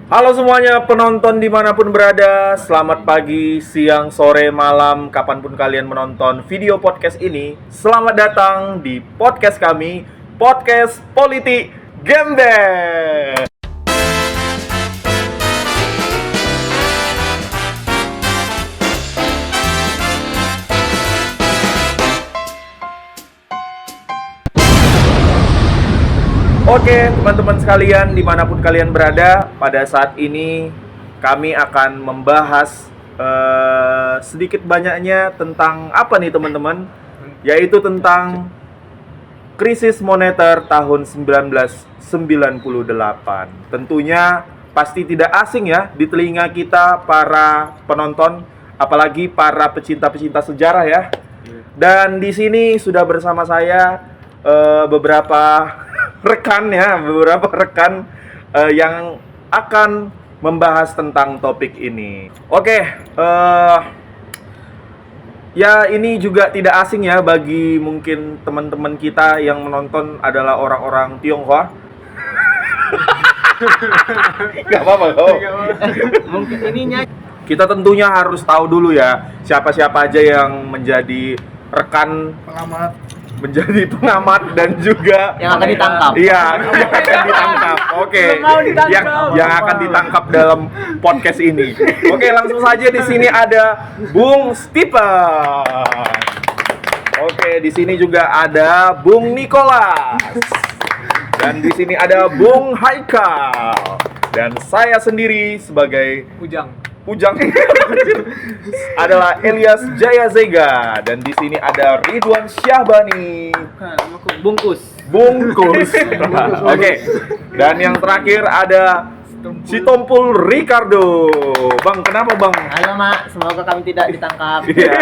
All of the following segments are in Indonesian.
Halo semuanya penonton dimanapun berada, selamat pagi, siang, sore, malam, kapanpun kalian menonton video podcast ini. Selamat datang di podcast kami, Podcast Politik Gembel. Oke, teman-teman sekalian, dimanapun kalian berada, pada saat ini kami akan membahas sedikit banyaknya tentang apa nih teman-teman? Yaitu tentang krisis moneter tahun 1998. Tentunya pasti tidak asing ya di telinga kita para penonton, apalagi para pecinta-pecinta sejarah ya. Dan di sini sudah bersama saya beberapa rekan yang akan membahas tentang topik ini. Oke, ya ini juga tidak asing ya bagi mungkin teman-teman kita yang menonton adalah orang-orang Tionghoa. Gak apa-apa kok. Mungkin ininya Kita tentunya harus tahu dulu ya siapa-siapa aja yang menjadi rekan menjadi pengamat dan juga yang akan ditangkap. Iya, yang akan ditangkap. Oke. Yang akan ditangkap dalam podcast ini. Oke, langsung saja di sini ada Bung Stephen. Oke, di sini juga ada Bung Nicholas. Dan di sini ada Bung Haikal. Dan saya sendiri sebagai Pujang adalah Elias Jayazega, dan di sini ada Ridwan Syahbani. Bungkus. Oke. Dan yang terakhir ada Sitompul Ricardo. Bang, kenapa Bang? Halo Mak, semoga kami tidak ditangkap. Iya.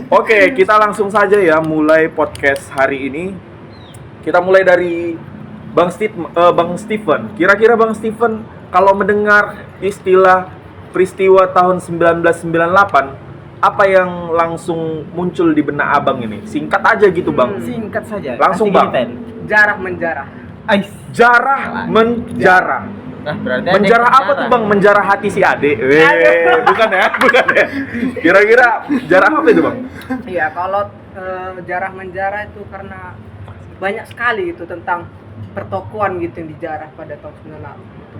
Oke, kita langsung saja ya mulai podcast hari ini. Kita mulai dari Bang Stephen. Kira-kira Bang Stephen kalau mendengar istilah peristiwa tahun 1998, apa yang langsung muncul di benak Abang ini? Singkat aja gitu Bang. Singkat saja. Langsung Bang. Jarah menjarah. Jarah menjarah. Nah, berarti Menjarah apa tuh Bang? Menjarah hati si Ade? Bukan ya? Kira-kira jarah apa itu Bang? Iya, kalau jarah menjarah itu karena banyak sekali itu tentang pertokoan gitu yang dijarah pada tahun 98.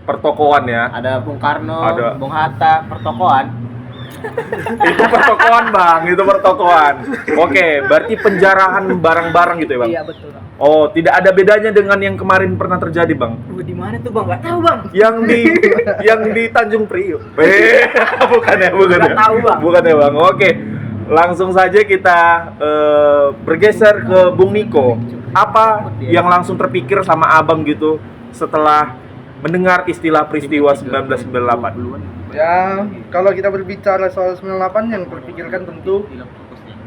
Pertokoan ya. Ada Bung Karno, Ada. Bung Hatta, pertokoan. Itu pertokoan Bang, itu pertokoan. Oke, berarti penjarahan barang-barang gitu ya Bang? Iya, betul. Bang. Oh, tidak ada bedanya dengan yang kemarin pernah terjadi Bang? Di mana tuh Bang? Gak tahu Bang. Yang di Tanjung Priok. Bukan ya. Nggak tahu, Bang. Bukan ya Bang. Oke. Langsung saja kita bergeser ke Bung Niko. Apa yang langsung terpikir sama Abang gitu setelah mendengar istilah peristiwa 1998? Ya, kalau kita berbicara soal 98 yang terpikirkan tentu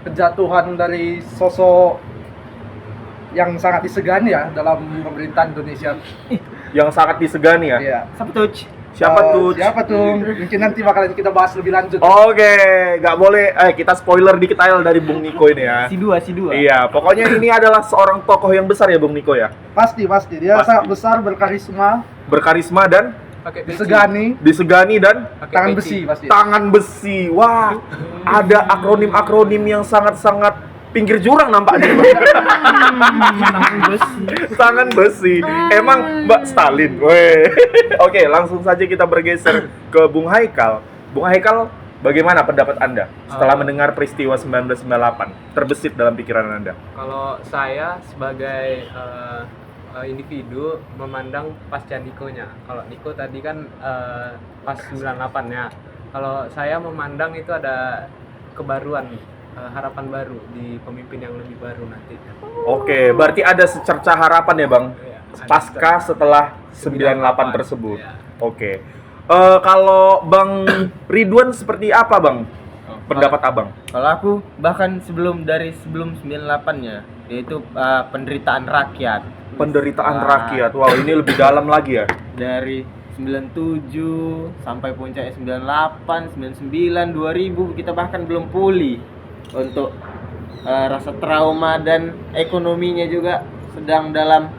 kejatuhan dari sosok yang sangat disegani ya dalam pemerintahan Indonesia. Yang sangat disegani ya? Iya. Siapa tuh? Siapa tuh? Mungkin nanti bakalan kita bahas lebih lanjut. Oke, nggak boleh. Kita spoiler dikit aja dari Bung Niko ini ya. Si dua. Iya, pokoknya ini adalah seorang tokoh yang besar ya Bung Niko ya. Pasti. Dia Pasti. sangat besar, Berkarisma dan disegani dan tangan besi pasti. tangan besi. Wah, ada akronim-akronim yang sangat-sangat pinggir jurang nampaknya. Tangan besi. Emang Mbak Stalin. Weh. Oke, langsung saja kita bergeser ke Bung Haikal. Bung Haikal, bagaimana pendapat Anda setelah mendengar peristiwa 1998 terbesit dalam pikiran Anda? Kalau saya sebagai individu memandang pasca Niko-nya. Kalau Niko tadi kan pas 98-nya. Kalau saya memandang itu ada kebaruan, harapan baru di pemimpin yang lebih baru nantinya. Oke, berarti ada secerca harapan ya Bang? Iya, ada Pasca setelah 98 tersebut. Iya. Oke. Kalau Bang Ridwan seperti apa Bang? Pendapat Abang? Kalau aku bahkan sebelum 98-nya, yaitu penderitaan rakyat. Penderitaan rakyat. Wow, ini lebih dalam lagi ya. Dari 97 sampai puncaknya 98, 99, 2000 kita bahkan belum pulih untuk rasa trauma dan ekonominya juga sedang dalam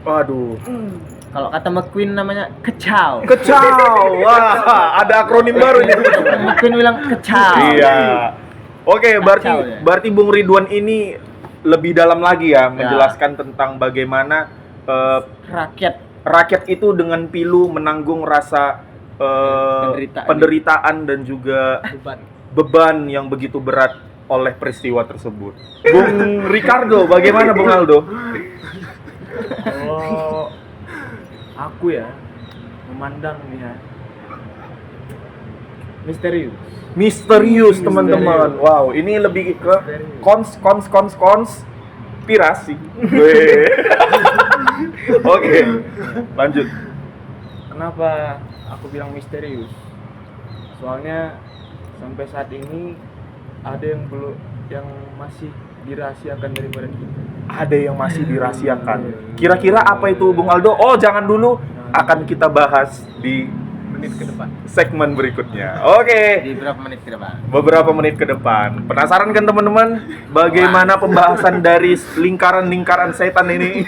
Waduh. Kalau kata McQueen namanya kecau. Kecau. Wah, ada akronim baru ini. McQueen bilang kecau. Iya. Oke, berarti Kacau, ya. berarti Bung Ridwan ini lebih dalam lagi ya menjelaskan tentang bagaimana rakyat itu dengan pilu menanggung rasa penderitaan dan juga beban yang begitu berat oleh peristiwa tersebut. Bung Ricardo, bagaimana Bung Aldo? Kalau aku ya memandang ya misterius teman-teman. Wow, ini lebih ke konspirasi. Weh. Oke, lanjut. Kenapa aku bilang misterius? Soalnya sampai saat ini ada yang masih dirahasiakan daripada kita. Ada yang masih dirahasiakan. Kira-kira apa itu Bung Aldo? Oh, jangan dulu, akan kita bahas di menit ke depan. segmen berikutnya. Oke. Di berapa menit ke depan? Beberapa menit ke depan. Penasaran kan teman-teman bagaimana pembahasan dari lingkaran-lingkaran setan ini?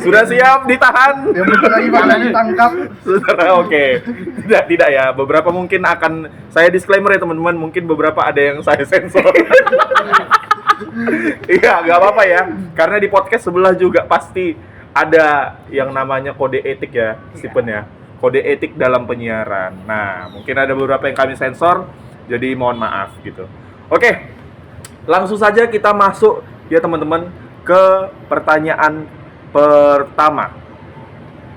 Sudah siap ditahan? Yang bentar lagi bakal ditangkap. Saudara, oke. Tidak ya. Beberapa mungkin akan saya disclaimer ya teman-teman. Mungkin beberapa ada yang saya sensor. Iya, nggak apa-apa ya. Karena di podcast sebelah juga pasti ada yang namanya kode etik ya, Stephen ya. Kode etik dalam penyiaran. Nah, mungkin ada beberapa yang kami sensor, jadi mohon maaf gitu. Oke, langsung saja kita masuk ya teman-teman ke pertanyaan pertama.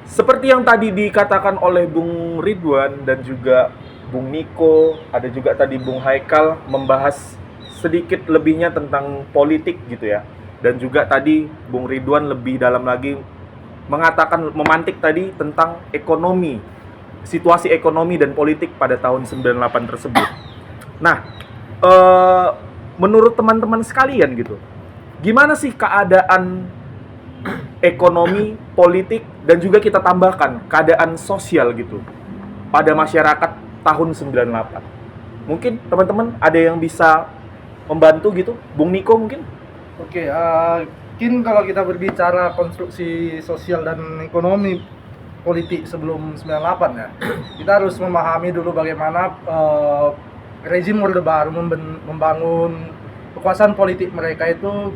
Seperti yang tadi dikatakan oleh Bung Ridwan dan juga Bung Niko, ada juga tadi Bung Haikal membahas sedikit lebihnya tentang politik gitu ya. Dan juga tadi Bung Ridwan lebih dalam lagi mengatakan, memantik tadi tentang ekonomi, situasi ekonomi dan politik pada tahun 98 tersebut. Nah, menurut teman-teman sekalian gitu, gimana sih keadaan ekonomi, politik, dan juga kita tambahkan keadaan sosial gitu pada masyarakat tahun 98? Mungkin teman-teman ada yang bisa membantu gitu? Bung Niko mungkin? Oke, mungkin kalau kita berbicara konstruksi sosial dan ekonomi politik sebelum 98 ya, kita harus memahami dulu bagaimana rezim Orde Baru membangun kekuasaan politik mereka itu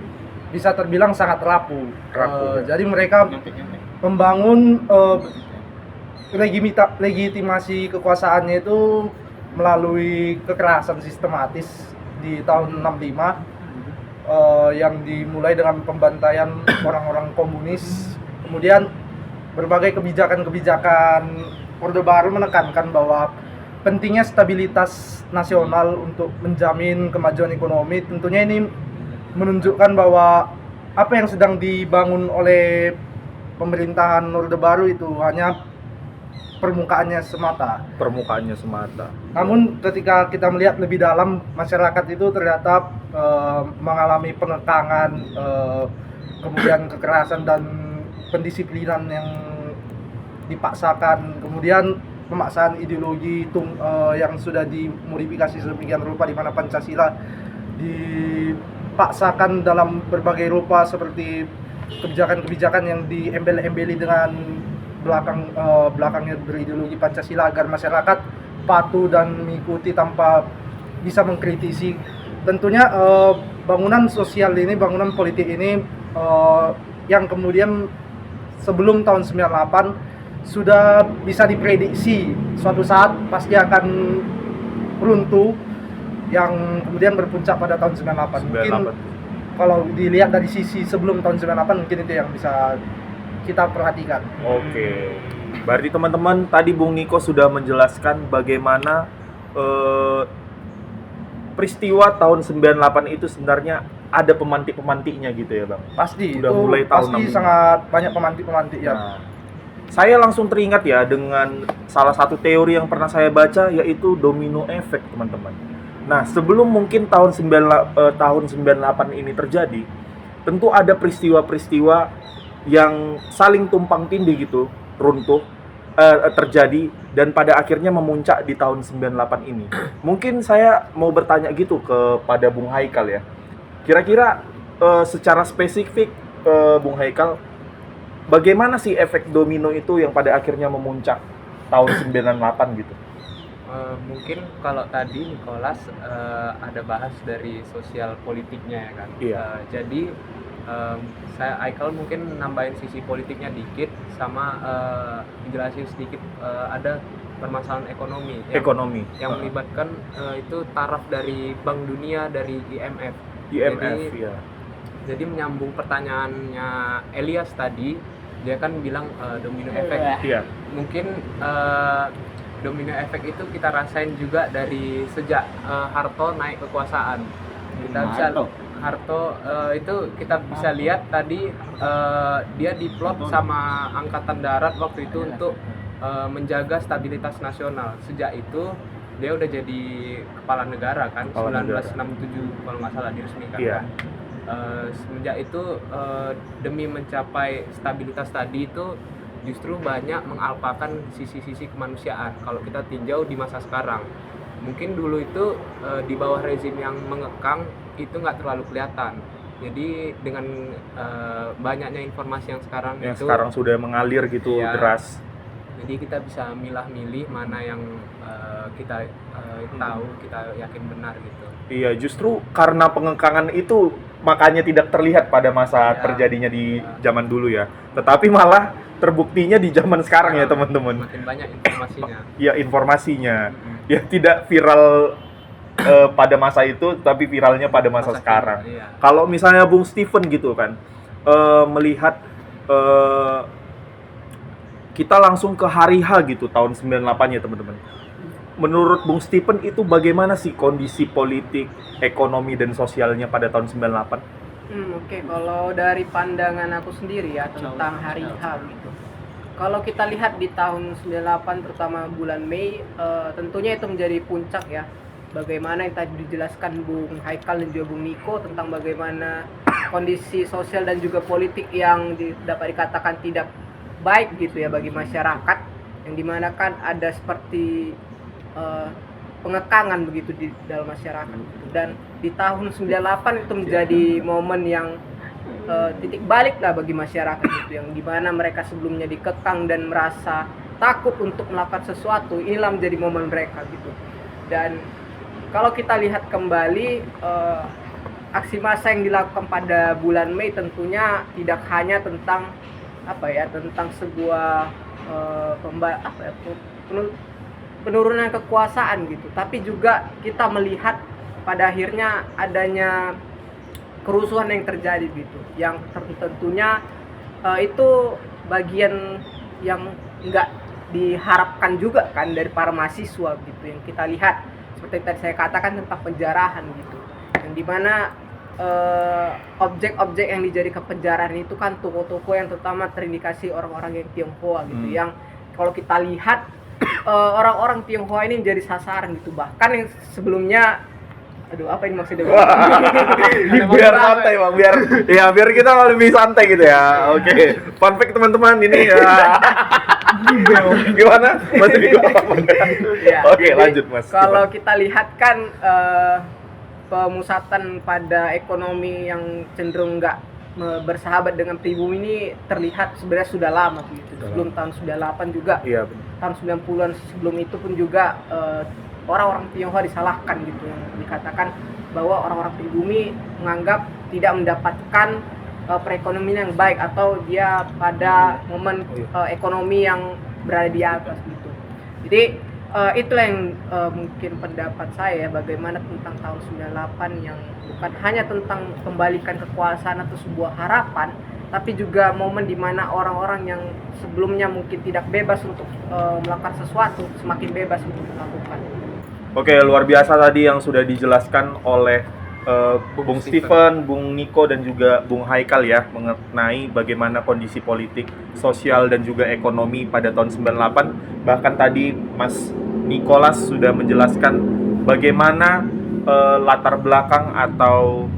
bisa terbilang sangat rapuh. Jadi mereka membangun legitimasi kekuasaannya itu melalui kekerasan sistematis di tahun 65. Yang dimulai dengan pembantaian orang-orang komunis, kemudian berbagai kebijakan-kebijakan Orde Baru menekankan bahwa pentingnya stabilitas nasional untuk menjamin kemajuan ekonomi. Tentunya ini menunjukkan bahwa apa yang sedang dibangun oleh pemerintahan Orde Baru itu hanya permukaannya semata. Namun ketika kita melihat lebih dalam, masyarakat itu ternyata mengalami penekangan, kemudian kekerasan dan pendisiplinan yang dipaksakan, kemudian pemaksaan ideologi yang sudah dimodifikasi sedemikian rupa, di mana Pancasila dipaksakan dalam berbagai rupa, seperti kebijakan-kebijakan yang diembel-embeli dengan belakangnya berideologi Pancasila, agar masyarakat patuh dan mengikuti tanpa bisa mengkritisi. Tentunya bangunan sosial ini, bangunan politik ini yang kemudian sebelum tahun 98 sudah bisa diprediksi suatu saat pasti akan runtuh, yang kemudian berpuncak pada tahun 98. Mungkin kalau dilihat dari sisi sebelum tahun 98, mungkin itu yang bisa kita perhatikan. Oke. Berarti teman-teman, tadi Bung Niko sudah menjelaskan bagaimana peristiwa tahun 98 itu sebenarnya ada pemantik-pemantiknya gitu ya, Bang. Pasti udah itu mulai tahun pasti 65. sangat banyak pemantik-pemantik ya. Nah, saya langsung teringat ya dengan salah satu teori yang pernah saya baca, yaitu domino effect, teman-teman. Nah, sebelum mungkin tahun 98 ini terjadi, tentu ada peristiwa-peristiwa yang saling tumpang tindih gitu, runtuh, terjadi, dan pada akhirnya memuncak di tahun 98 ini. Mungkin saya mau bertanya gitu kepada Bung Haikal ya. Kira-kira secara spesifik, Bung Haikal, bagaimana sih efek domino itu yang pada akhirnya memuncak tahun 98 gitu? Mungkin kalau tadi Nicholas ada bahas dari sosial politiknya ya kan. Iya. Jadi saya Aikal mungkin nambahin sisi politiknya dikit sama jelasin sedikit ada permasalahan ekonomi yang melibatkan itu taraf dari Bank Dunia, dari IMF. IMF ya. Jadi menyambung pertanyaannya Elias tadi, dia kan bilang domino efek. Iya. Mungkin domino efek itu kita rasain juga dari sejak Harto naik kekuasaan. Kita bisa Harto itu kita bisa lihat tadi dia diplot sama Angkatan Darat waktu itu untuk menjaga stabilitas nasional. Sejak itu dia udah jadi kepala negara kan, Kepala 1967 kalau nggak salah diresmikan. Iya. Kan. Semenjak itu demi mencapai stabilitas tadi itu justru banyak mengalpakan sisi-sisi kemanusiaan. Kalau kita tinjau di masa sekarang, mungkin dulu itu di bawah rezim yang mengekang itu nggak terlalu kelihatan. Jadi dengan banyaknya informasi yang sekarang Sudah mengalir gitu Iya. deras. Jadi kita bisa milah-milih mana yang kita tahu, kita yakin benar gitu. Iya, justru karena pengekangan itu makanya tidak terlihat pada masa Iya. terjadinya di zaman dulu ya. Tetapi malah terbuktinya di zaman sekarang ya teman-teman. Makin banyak informasinya. Ya informasinya. Ya tidak viral pada masa itu, tapi viralnya pada masa sekarang. kini, iya. Kalau misalnya Bung Steven gitu kan, melihat kita langsung ke hari H gitu tahun 98 ya teman-teman. Menurut Bung Steven itu bagaimana sih kondisi politik, ekonomi dan sosialnya pada tahun 98? Oke, kalau dari pandangan aku sendiri ya tentang hari H gitu. Kalau kita lihat di tahun 98 terutama bulan Mei, tentunya itu menjadi puncak ya. Bagaimana yang tadi dijelaskan Bung Haikal dan juga Bung Niko tentang bagaimana kondisi sosial dan juga politik yang dapat dikatakan tidak baik gitu ya bagi masyarakat, yang dimana kan ada seperti pengekangan begitu di dalam masyarakat gitu. Dan di tahun 98 itu menjadi momen yang titik balik lah bagi masyarakat gitu, yang dimana mereka sebelumnya dikekang dan merasa takut untuk melakukan sesuatu. Inilah menjadi momen mereka gitu. Dan kalau kita lihat kembali aksi massa yang dilakukan pada bulan Mei tentunya tidak hanya tentang tentang sebuah penurunan kekuasaan gitu, tapi juga kita melihat pada akhirnya adanya kerusuhan yang terjadi gitu, yang tentunya itu bagian yang nggak diharapkan juga kan dari para mahasiswa gitu, yang kita lihat seperti tadi saya katakan tentang penjarahan gitu, yang dimana objek-objek yang dijadikan penjarahan itu kan toko-toko yang terutama terindikasi orang-orang yang Tionghoa gitu, yang kalau kita lihat orang-orang Tionghoa ini menjadi sasaran gitu, bahkan yang sebelumnya apa ini maksudnya? Biar santai bang, biar kita lebih santai gitu ya. Oke. Fun fact teman-teman ini ya. Gimana? Masih di Ya, Oke, lanjut Mas. Kalau kita lihat kan pemusatan pada ekonomi yang cenderung nggak bersahabat dengan pribumi ini terlihat sebenarnya sudah lama gitu. Sebelum tahun 98 juga. Iya benar. Tahun 90-an sebelum itu pun juga orang-orang Tionghoa disalahkan gitu, yang dikatakan bahwa orang-orang pribumi menganggap tidak mendapatkan perekonomian yang baik atau dia pada momen ekonomi yang berada di atas gitu. Jadi itulah yang mungkin pendapat saya bagaimana tentang tahun 98 yang bukan hanya tentang kembalikan kekuasaan atau sebuah harapan, tapi juga momen di mana orang-orang yang sebelumnya mungkin tidak bebas untuk melakukan sesuatu semakin bebas untuk melakukan. Oke, luar biasa tadi yang sudah dijelaskan oleh Bung Steven, Bung Niko dan juga Bung Haikal ya mengenai bagaimana kondisi politik, sosial dan juga ekonomi pada tahun 98. Bahkan tadi Mas Nicholas sudah menjelaskan bagaimana latar belakang atau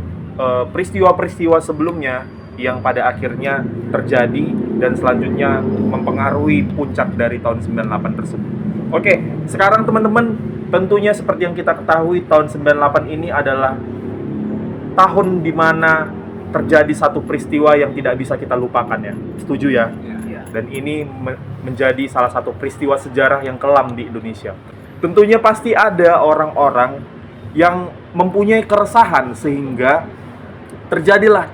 peristiwa-peristiwa sebelumnya yang pada akhirnya terjadi dan selanjutnya mempengaruhi puncak dari tahun 98 tersebut. Oke, sekarang teman-teman, tentunya seperti yang kita ketahui tahun 98 ini adalah tahun di mana terjadi satu peristiwa yang tidak bisa kita lupakan ya. Setuju ya? Iya. Dan ini menjadi salah satu peristiwa sejarah yang kelam di Indonesia. Tentunya pasti ada orang-orang yang mempunyai keresahan sehingga terjadilah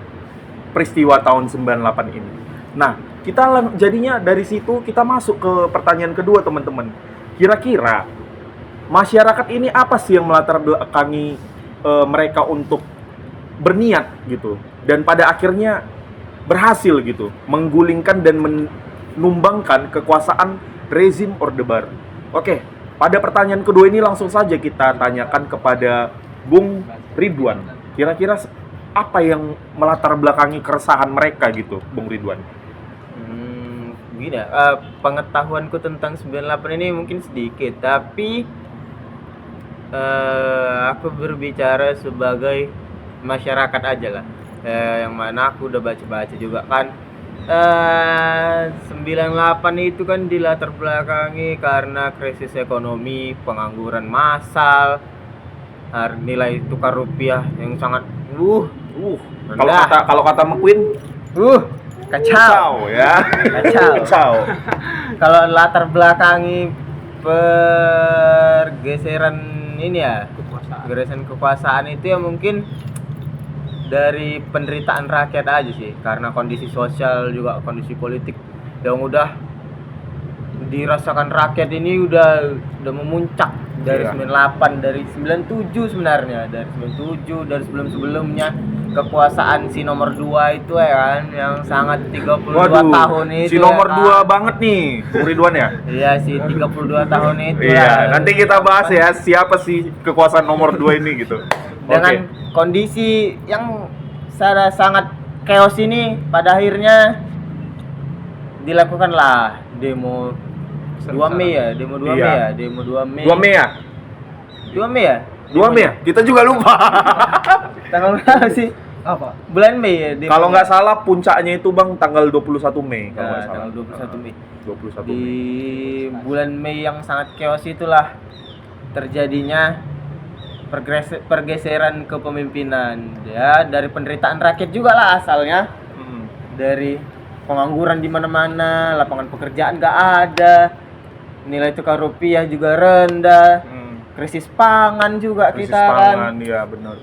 peristiwa tahun 98 ini. Nah, kita jadinya dari situ kita masuk ke pertanyaan kedua, teman-teman. Kira-kira masyarakat ini apa sih yang melatar belakangi mereka untuk berniat gitu dan pada akhirnya berhasil gitu menggulingkan dan menumbangkan kekuasaan rezim Orde Baru. Oke, pada pertanyaan kedua ini langsung saja kita tanyakan kepada Bung Ridwan. Kira-kira apa yang melatar belakangi keresahan mereka gitu, Bung Ridwan? Gini ya, pengetahuanku tentang 98 ini mungkin sedikit, tapi aku berbicara sebagai masyarakat aja lah, yang mana aku udah baca-baca juga kan. 98 itu kan dilatar belakangi karena krisis ekonomi, pengangguran massal, nilai tukar rupiah yang sangat Kalau kata McQueen, kacau ya. Kacau. Kalau latar belakangi pergeseran ini ya, pergeseran kekuasaan itu ya mungkin dari penderitaan rakyat aja sih, karena kondisi sosial juga kondisi politik yang udah dirasakan rakyat ini udah memuncak dari 98, dari 97 sebenarnya, dari 97, dari sebelumnya kekuasaan si nomor 2 itu ya kan, yang sangat 32 tahun itu. Si nomor ya 2 banget nih, Bung Ridwan ya? Iya, si 32 tahun itu. Iya, nanti kita bahas ya siapa sih kekuasaan nomor 2 ini gitu. Dengan kondisi yang sangat chaos ini, pada akhirnya dilakukanlah demo 2 Mei ya, demo 2 Mei ya, demo 2 Mei. 2 Mei ya? 2 Mei ya? 2 Mei ya? Kita juga lupa. Tanggal berapa sih? Apa? Bulan Mei ya? demo. Kalau nggak salah puncaknya itu Bang tanggal 21 Mei kalau nggak salah. Tanggal 21 Mei. 21 Di Mei. bulan Mei yang sangat chaos itulah terjadinya pergeseran kepemimpinan ya, dari penderitaan rakyat juga lah asalnya. Dari pengangguran di mana-mana, lapangan pekerjaan nggak ada, nilai tukar rupiah juga rendah, krisis pangan juga Krisis kita kan. pangan, ya benar.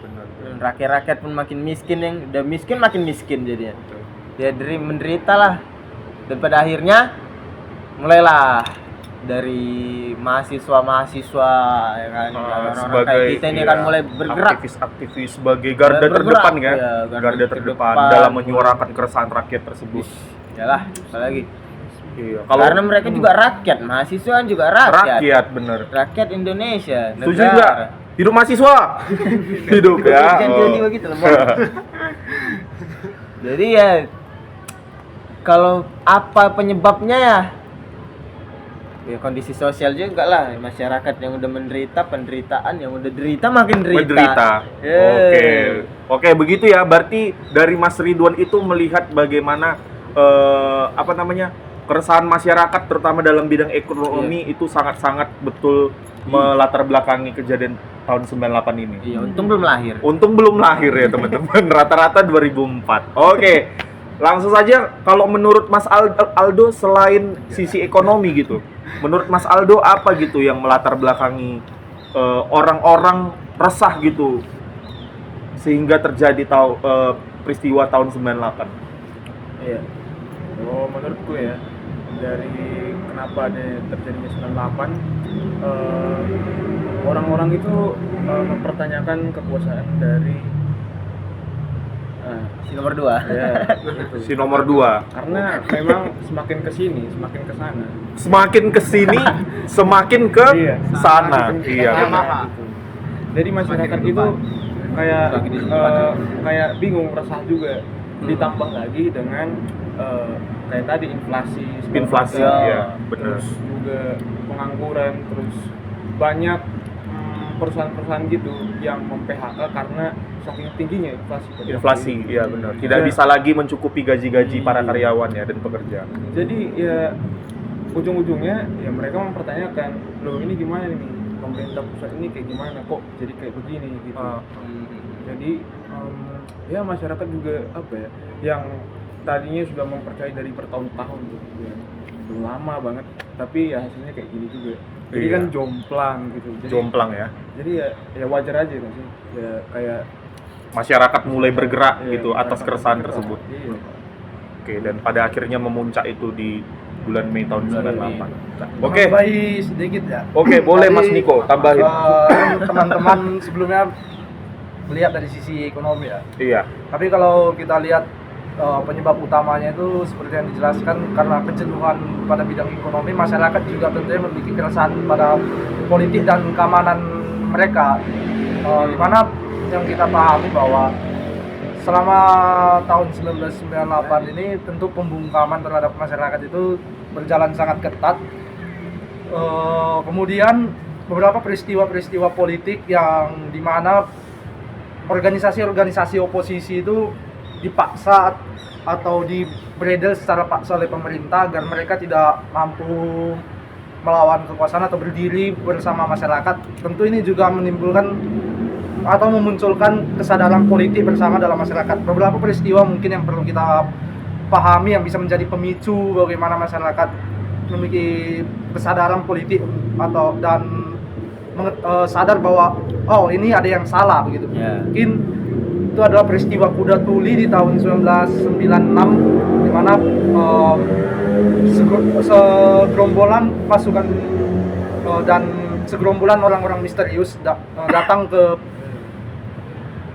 Rakyat-rakyat pun makin miskin, yang udah miskin makin miskin jadinya. Ya dari menderita lah. Dan pada akhirnya mulailah dari mahasiswa ya kan, orang-orang kayak kita ini kan mulai bergerak, aktivis sebagai garda terdepan ya, ya, garda terdepan dalam menyuarakan keresahan rakyat tersebut. Yalah, apalagi Iya, karena mereka juga rakyat, mahasiswa kan juga rakyat, bener. rakyat Indonesia. Setuju nggak? Hidup mahasiswa. Hidup ya. Jangan begitu loh, Bang. Jadi ya, kalau apa penyebabnya ya kondisi sosial juga lah, masyarakat yang udah menderita, penderitaan yang udah derita makin derita. Oke, begitu ya. Berarti dari Mas Ridwan itu melihat bagaimana keresahan masyarakat terutama dalam bidang ekonomi itu sangat-sangat betul melatar belakangi kejadian tahun 98 ini. Iya, untung belum lahir. Untung belum lahir ya teman-teman. Rata-rata 2004. Oke. Langsung saja, kalau menurut Mas Aldo selain sisi ekonomi gitu, menurut Mas Aldo apa gitu yang melatar belakangi orang-orang resah gitu sehingga terjadi peristiwa tahun 98? Iya. Oh, menurutku ya, dari kenapa ada terjadinya 98, orang-orang itu mempertanyakan kekuasaan dari Si nomor 2. ya, itu. Si nomor 2. Karena memang semakin kesini, semakin kesana. Semakin kesini, semakin ke Iya. sana. Iya. Karena itu. Jadi masyarakat itu kayak bingung, resah juga. Ditambah lagi dengan kayak tadi inflasi, Iya, benar. terus juga pengangguran, terus banyak perusahaan-perusahaan gitu yang mem-PHK karena saking tingginya Inflasi, iya benar. Tidak bisa lagi mencukupi gaji-gaji para karyawan ya dan pekerja. Jadi ya ujung-ujungnya ya mereka mempertanyakan, loh ini gimana nih, pemerintah pusat ini kayak gimana kok jadi kayak begini gitu. Jadi ya masyarakat juga apa ya, yang tadinya sudah mempercayai dari bertahun-tahun gitu ya, udah lama banget, tapi ya hasilnya kayak gini juga. Jadi Iya. kan jomplang gitu. Jadi, Jomplang ya. Jadi ya wajar aja kan sih. Ya kayak Masyarakat mulai bergerak iya, gitu atas masyarakat keresahan bergerak. tersebut. Iya. Oke, dan pada akhirnya memuncak itu di bulan Mei tahun 98. Oke. Tambahi sedikit ya. Oke, boleh Tadi, Mas Niko tambahin. Teman-teman sebelumnya melihat dari sisi ekonomi ya. Iya. Tapi kalau kita lihat penyebab utamanya itu seperti yang dijelaskan karena kejenuhan pada bidang ekonomi, masyarakat juga tentunya memiliki keresahan pada politik dan keamanan mereka. Di mana yang kita pahami bahwa selama tahun 1998 ini tentu pembungkaman terhadap masyarakat itu berjalan sangat ketat. Kemudian beberapa peristiwa-peristiwa politik yang dimana organisasi-organisasi oposisi itu dipaksa atau dibredel secara paksa oleh pemerintah agar mereka tidak mampu melawan kekuasaan atau berdiri bersama masyarakat. Tentu ini juga menimbulkan atau memunculkan kesadaran politik bersama dalam masyarakat. Beberapa peristiwa mungkin yang perlu kita pahami yang bisa menjadi pemicu bagaimana masyarakat memiliki kesadaran politik atau dan sadar bahwa oh ini ada yang salah begitu. Ya. Mungkin itu adalah peristiwa Kuda Tuli di tahun 1996 di mana segerombolan pasukan dan segerombolan orang-orang misterius datang ke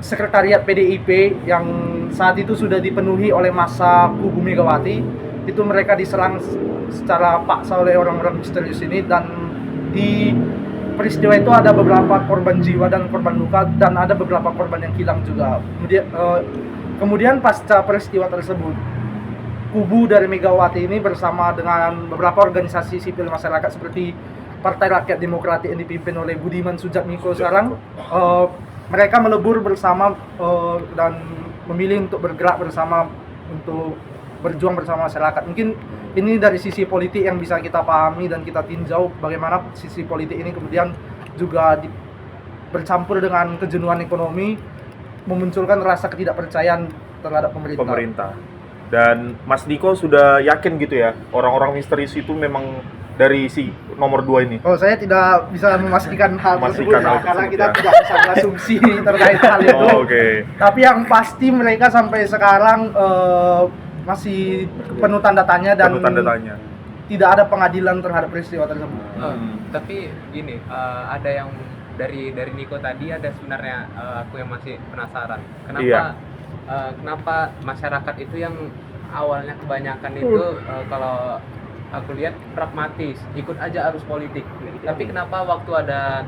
sekretariat PDIP yang saat itu sudah dipenuhi oleh massa kubu Megawati. Itu mereka diserang secara paksa oleh orang-orang misterius ini, dan di peristiwa itu ada beberapa korban jiwa dan korban luka, dan ada beberapa korban yang hilang juga. Kemudian pasca peristiwa tersebut, kubu dari Megawati ini bersama dengan beberapa organisasi sipil masyarakat seperti Partai Rakyat Demokratik yang dipimpin oleh Budiman Sujatmiko sekarang, mereka melebur bersama dan memilih untuk bergerak bersama untuk berjuang bersama masyarakat. Mungkin ini dari sisi politik yang bisa kita pahami dan kita tinjau bagaimana sisi politik ini kemudian juga bercampur dengan kejenuhan ekonomi, memunculkan rasa ketidakpercayaan terhadap pemerintah. Dan Mas Niko sudah yakin gitu ya, orang-orang misterius itu memang dari si nomor 2 ini? Oh, saya tidak bisa memastikan hal tersebut Memastikan hal karena tersebut, kita ya. tidak bisa berasumsi terkait hal itu. Oh, oke. Tapi yang pasti mereka sampai sekarang masih penuh tanda tanya dan Penuh tanda tanya. tidak ada pengadilan terhadap peristiwa tersebut. Tapi gini, ada yang dari Niko tadi ada sebenarnya aku yang masih penasaran. Kenapa Iya. Kenapa masyarakat itu yang awalnya kebanyakan itu kalau aku lihat pragmatis, ikut aja arus politik. Tapi kenapa waktu ada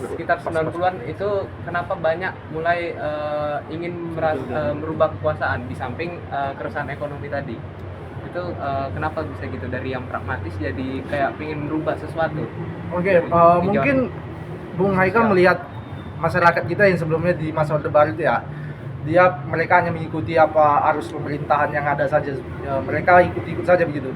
sekitar 90-an itu kenapa banyak mulai ingin merubah kekuasaan di samping keresahan ekonomi tadi? Itu kenapa bisa gitu dari yang pragmatis jadi kayak pengen merubah sesuatu? Oke, mungkin Bung Haikal melihat masyarakat kita yang sebelumnya di masa Orde Baru itu ya, mereka hanya mengikuti apa arus pemerintahan yang ada saja, mereka ikut-ikut saja begitu.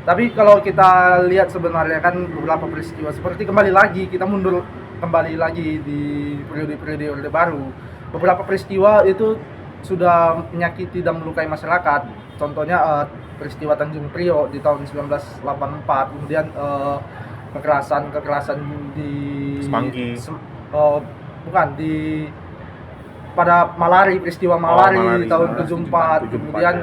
Tapi kalau kita lihat sebenarnya kan beberapa peristiwa seperti kita mundur kembali lagi di periode-periode Orde Baru, beberapa peristiwa itu sudah menyakiti dan melukai masyarakat. Contohnya peristiwa Tanjung Priok di tahun 1984, kemudian kekerasan di Semanggi. Pada Malari, peristiwa Malari Malari, di tahun 74, 74, kemudian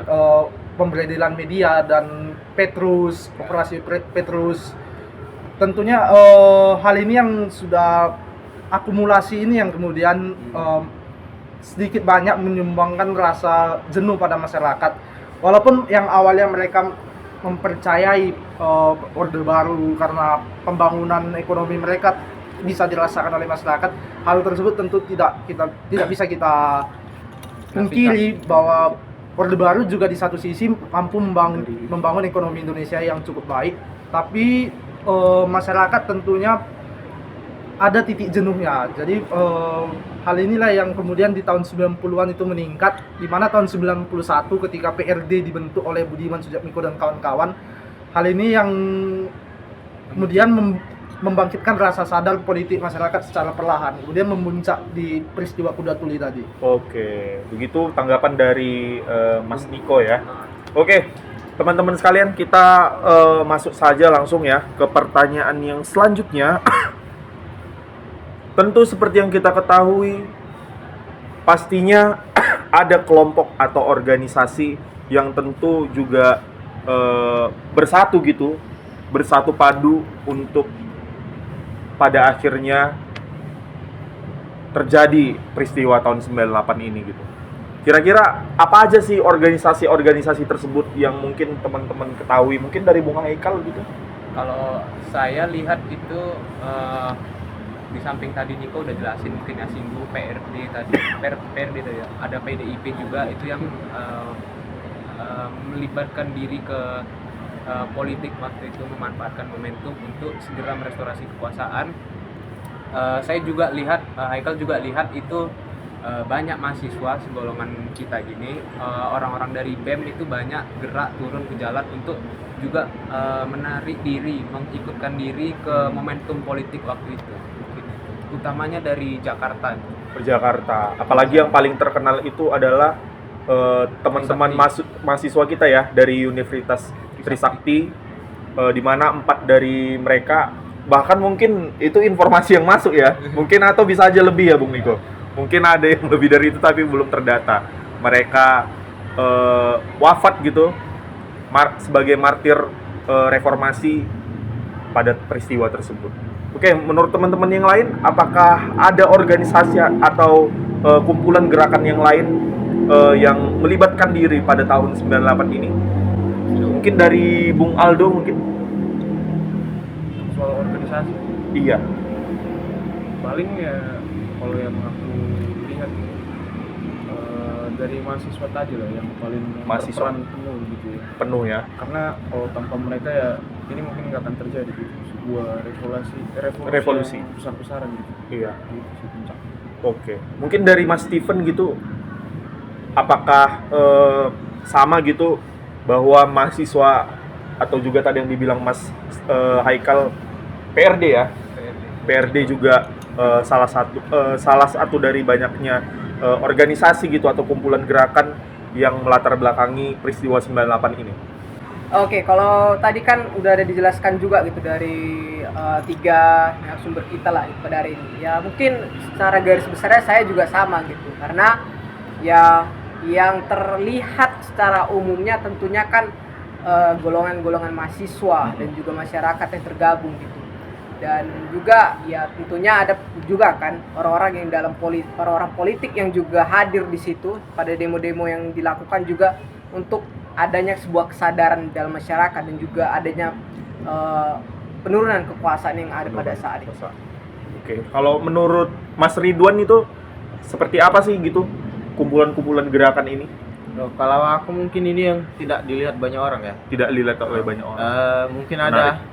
pemberedelan media dan Petrus, operasi Petrus. Tentunya hal ini yang sudah akumulasi ini yang kemudian sedikit banyak menyumbangkan rasa jenuh pada masyarakat. Walaupun yang awalnya mereka mempercayai Orde Baru karena pembangunan ekonomi mereka bisa dirasakan oleh masyarakat, hal tersebut tentu tidak bisa kita pungkiri bahwa Orde Baru juga di satu sisi mampu membangun ekonomi Indonesia yang cukup baik, tapi masyarakat tentunya ada titik jenuhnya. Jadi hal inilah yang kemudian di tahun 90-an itu meningkat, di mana tahun 91 ketika PRD dibentuk oleh Budiman Sujatmiko dan kawan-kawan, hal ini yang kemudian membangkitkan rasa sadar politik masyarakat secara perlahan, kemudian memuncak di peristiwa Kuda Tuli tadi. Oke, begitu tanggapan dari Mas Niko ya. Oke, teman-teman sekalian, kita masuk saja langsung ya ke pertanyaan yang selanjutnya. Tentu seperti yang kita ketahui, pastinya ada kelompok atau organisasi yang tentu juga bersatu gitu, bersatu padu untuk pada akhirnya terjadi peristiwa tahun 98 ini gitu. Kira-kira apa aja sih organisasi-organisasi tersebut yang mungkin teman-teman ketahui? Mungkin dari Bung Haikal gitu. Kalau saya lihat itu di samping tadi Niko udah jelasin, mungkin ya singgung PRD tadi, PRD tadi ya. Ada PDIP juga itu yang melibatkan diri ke politik waktu itu, memanfaatkan momentum untuk segera merestorasi kekuasaan. Saya juga lihat, Haikal juga lihat itu banyak mahasiswa segolongan kita gini, orang-orang dari BEM itu banyak gerak turun ke jalan untuk juga menarik diri, mengikutkan diri ke momentum politik waktu itu. Utamanya dari Jakarta. Jakarta. Apalagi yang paling terkenal itu adalah teman-teman mahasiswa kita ya dari Universitas Trisakti, di mana 4 dari mereka, bahkan mungkin itu informasi yang masuk ya, mungkin atau bisa aja lebih ya Bung Niko, mungkin ada yang lebih dari itu tapi belum terdata. Mereka wafat gitu sebagai martir reformasi pada peristiwa tersebut. Oke, menurut teman-teman yang lain, apakah ada organisasi atau kumpulan gerakan yang lain yang melibatkan diri pada tahun 98 ini? Mungkin dari Bung Aldo mungkin? Soal organisasi Iya. paling ya kalau yang aku lihat dari mahasiswa tadi lah yang paling Mahasiswa. berperan penuh gitu ya, Penuh ya. karena kalau tanpa mereka ya ini mungkin nggak akan terjadi gitu, sebuah revolusi yang besar-besaran gitu. Iya. Gitu sih puncak. Oke. Mungkin dari Mas Steven gitu, apakah sama gitu bahwa mahasiswa atau juga tadi yang dibilang Mas Haikal, PRD ya? PRD juga salah satu dari banyaknya organisasi gitu atau kumpulan gerakan yang melatar belakangi peristiwa 98 ini. Oke, kalau tadi kan udah ada dijelaskan juga gitu dari 3 sumber kita lah pada hari ini. Ya mungkin secara garis besarnya saya juga sama gitu, karena ya yang terlihat secara umumnya tentunya kan golongan-golongan mahasiswa dan juga masyarakat yang tergabung gitu. Dan juga ya tentunya ada juga kan orang-orang yang orang-orang politik yang juga hadir di situ pada demo-demo yang dilakukan juga untuk adanya sebuah kesadaran dalam masyarakat dan juga adanya penurunan kekuasaan yang ada pada saat itu. Oke, kalau menurut Mas Ridwan itu seperti apa sih gitu kumpulan-kumpulan gerakan ini? Loh, kalau aku mungkin ini yang tidak dilihat banyak orang ya. Tidak dilihat oleh banyak orang. Mungkin Menarik. ada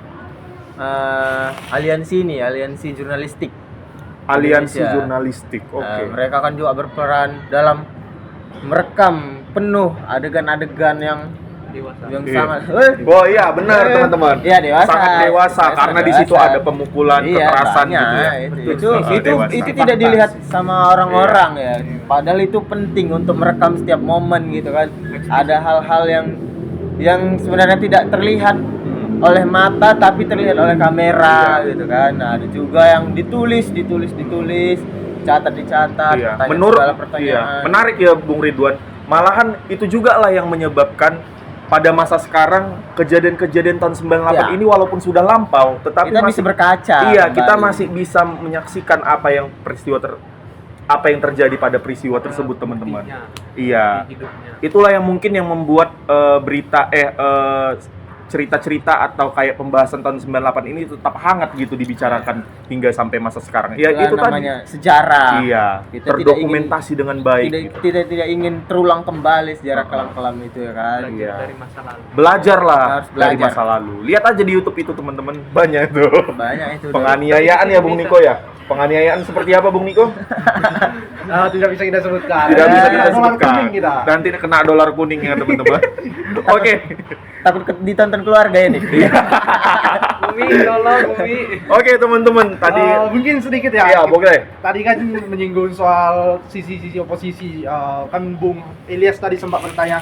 aliansi jurnalistik. Aliansi Indonesia. jurnalistik. Oke. Mereka kan juga berperan dalam merekam penuh adegan-adegan yang Dewasa. Iya. sangat Oh iya, benar teman-teman. Iya, dewasa. Sangat dewasa Dewasa, karena di situ dewasa. ada pemukulan, Iya, kekerasan banyak. gitu ya. Itu Dewasa. tidak dilihat sama orang-orang ya. Padahal itu penting untuk merekam setiap momen gitu kan. Ada hal-hal yang sebenarnya tidak terlihat oleh mata tapi terlihat oleh kamera gitu kan. Nah, ada juga yang ditulis, dicatat, Iya. tanya Menurut segala pertanyaan. menarik ya Bung Ridwan. Malahan itu juga lah yang menyebabkan pada masa sekarang kejadian-kejadian tahun 98 Ya. ini walaupun sudah lampau tetapi Kita masih bisa berkaca. Iya, kita kembali. masih bisa menyaksikan apa yang terjadi pada peristiwa tersebut, teman-teman. Buktinya, Iya. di hidupnya. Itulah yang mungkin yang membuat cerita-cerita atau kayak pembahasan tahun 98 ini tetap hangat gitu dibicarakan hingga sampai masa sekarang. Ya Itulah itu tadi. namanya sejarah. Iya, Kita terdokumentasi dengan baik. gitu. tidak ingin terulang kembali sejarah kelam-kelam itu ya kan. Belajar Iya. dari masa lalu. Belajarlah Harus dari belajar. masa lalu. Lihat aja di YouTube itu teman-teman, banyak itu. Banyak itu. Penganiayaan ya Bung Niko ya. Penganiayaan seperti apa Bung Niko? Tidak bisa kita sebutkan. Tidak bisa kita Dolar sebutkan. kuning kita. Nanti kena dolar kuning ya teman-teman. Oke. Takut ditonton keluarga ini. Bumi, tolong Bumi. Oke teman-teman, tadi Mungkin sedikit ya. Iya, boleh. Tadi kan menyinggung soal sisi-sisi oposisi. Kan Bung Ilyas tadi sempat bertanya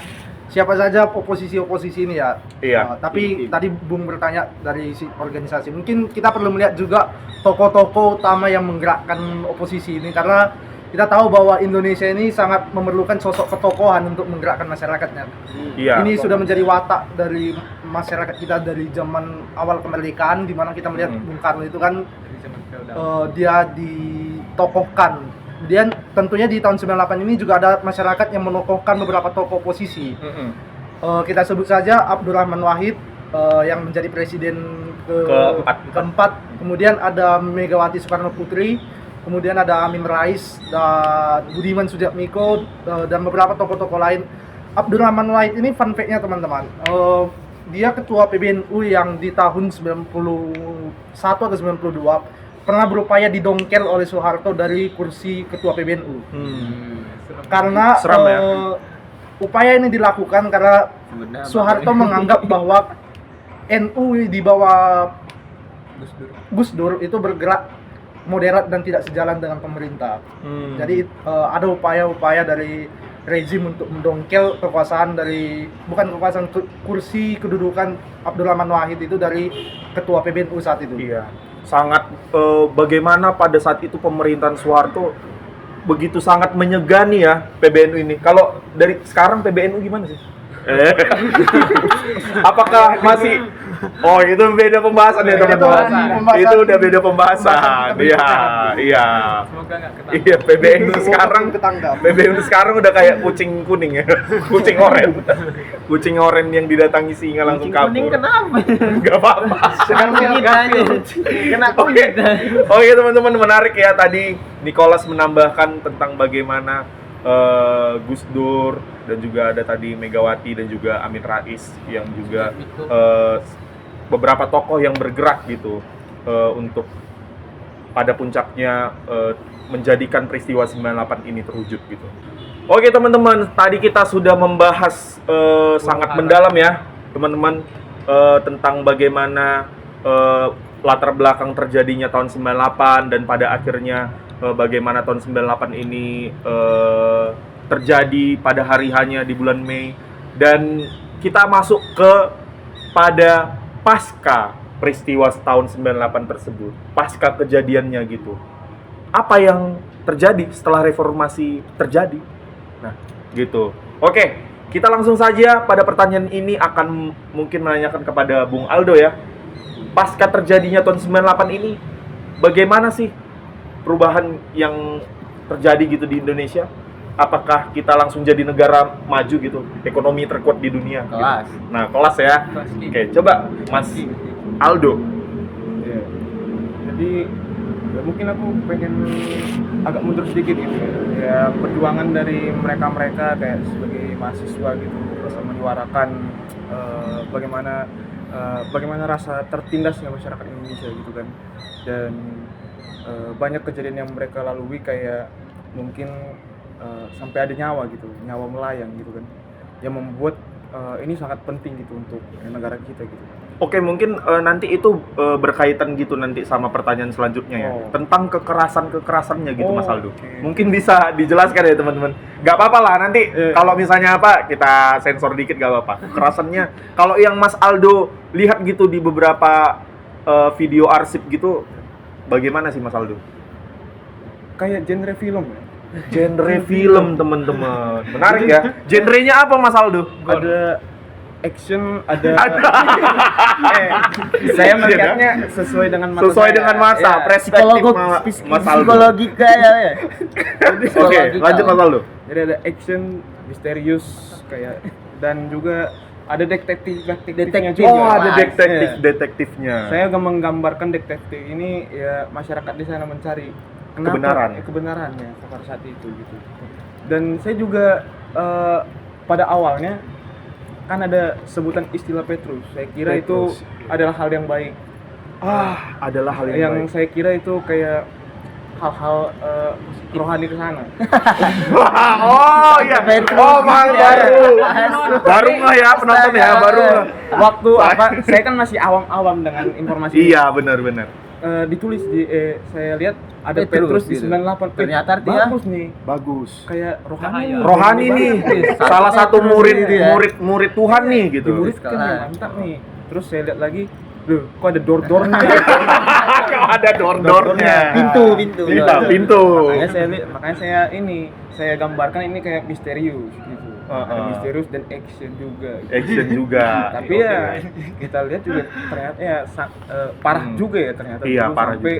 siapa saja oposisi ini ya. Iya. Tapi tadi Bung bertanya dari si organisasi. Mungkin kita perlu melihat juga tokoh-tokoh utama yang menggerakkan oposisi ini, karena kita tahu bahwa Indonesia ini sangat memerlukan sosok ketokohan untuk menggerakkan masyarakatnya. Iya. Ini sudah menjadi watak dari masyarakat kita dari zaman awal kemerdekaan, di mana kita melihat Bung Karno itu kan dia ditokohkan. Kemudian tentunya di tahun 98 ini juga ada masyarakat yang menokohkan beberapa tokoh oposisi. Kita sebut saja Abdurrahman Wahid yang menjadi presiden keempat. Kemudian ada Megawati Soekarno Putri, kemudian ada Amin Rais dan Budiman Sujatmiko dan beberapa tokoh-tokoh lain. Abdurrahman Wahid ini fun fact-nya teman-teman, dia ketua PBNU yang di tahun 91 atau 92 pernah berupaya didongkel oleh Soeharto dari kursi ketua PBNU. Karena Seram ya? upaya ini dilakukan karena Soeharto menganggap bahwa NU di bawah Gus Dur itu bergerak moderat dan tidak sejalan dengan pemerintah. Jadi ada upaya-upaya dari rezim untuk mendongkel kekuasaan dari kursi kedudukan Abdurrahman Wahid itu dari ketua PBNU saat itu. Iya. Sangat bagaimana pada saat itu pemerintahan Soeharto begitu sangat menyegani ya PBNU ini. Kalau dari sekarang PBNU gimana sih? Apakah masih itu beda pembahasan ya teman-teman. Itu udah beda pembahasan. Iya, iya. Semoga nggak ketangkap. Iya, PBNU sekarang ketangkap. PBNU sekarang udah kayak kucing kuning ya. Kucing oren. Kucing oren yang didatangi singa langsung kabur. Kuning kenapa? Enggak apa-apa. Sekarang kita aja. Kena Oke, kunyit. oke teman-teman, menarik ya tadi Nicholas menambahkan tentang bagaimana Gus Dur dan juga ada tadi Megawati dan juga Amin Rais yang juga beberapa tokoh yang bergerak gitu untuk pada puncaknya menjadikan peristiwa 98 ini terwujud gitu. Oke teman-teman, tadi kita sudah membahas sangat mendalam ya teman-teman tentang bagaimana latar belakang terjadinya tahun 98 dan pada akhirnya bagaimana tahun 98 ini terjadi pada hari hanya di bulan Mei, dan kita masuk ke pada pasca peristiwa tahun 98 tersebut, pasca kejadiannya gitu. Apa yang terjadi setelah reformasi terjadi? Nah, gitu. Oke, kita langsung saja pada pertanyaan ini akan mungkin menanyakan kepada Bung Aldo ya. Pasca terjadinya tahun 98 ini, bagaimana sih perubahan yang terjadi gitu di Indonesia? Apakah kita langsung jadi negara maju gitu, ekonomi terkuat di dunia? Kelas. Gitu. Nah, kelas ya. Oke, coba Mas Aldo. Ya. Jadi ya mungkin aku pengen agak mundur sedikit gitu ya. Ya perjuangan dari mereka-mereka kayak sebagai mahasiswa gitu bisa menyuarakan bagaimana rasa tertindasnya masyarakat Indonesia gitu kan. Dan banyak kejadian yang mereka lalui kayak mungkin sampai ada nyawa gitu, nyawa melayang gitu kan, yang membuat ini sangat penting gitu untuk negara kita gitu. Oke, mungkin nanti itu berkaitan gitu nanti sama pertanyaan selanjutnya ya, tentang kekerasannya gitu Mas Aldo. Okay. Mungkin bisa dijelaskan ya teman-teman. Gak apa-apa lah nanti kalau misalnya apa kita sensor dikit gak apa-apa. Kekerasannya kalau yang Mas Aldo lihat gitu di beberapa video arsip gitu, bagaimana sih Mas Aldo? Kayak genre film ya. Genre film teman-teman. Menarik ya. Genrenya apa Mas Aldo? Ada action, ada saya melihatnya sesuai dengan masa Sesuai saya. dengan masa, Ya, perspektif Mas Aldo. Psikologika ya. Oke, lanjut Mas Aldo. Jadi ada action, misterius kayak, dan juga ada detektifnya juga. Oh, ada Mas. detektifnya. Saya akan menggambarkan detektif ini ya masyarakat di sana mencari kebenarannya pada saat itu gitu. Dan saya juga pada awalnya kan ada sebutan istilah Petrus. Saya kira Petrus, itu adalah hal yang baik. Adalah hal yang baik. Saya kira itu kayak hal-hal rohani ke sana. Oh iya. Oh baru nggak ya penonton ya baru. Waktu apa? Saya kan masih awam-awam dengan informasi. Iya benar. Ditulis di saya lihat ada Petrus Petrus di gitu. 98. Ternyata artinya bagus nih. Bagus. Kayak rohani. Rohani nih. Salah satu murid Tuhan nih gitu. Dimuridkan ya, mantap nih. Terus saya lihat lagi, loh, kok ada door-doornya? Kalau ada door-doornya. Pintu. Makanya saya gambarkan ini kayak misterius gitu. Ada misterius dan action juga. Gitu. Action juga. Tapi ya kita lihat juga ternyata ya parah juga ya ternyata. Iya, dulu parah sampai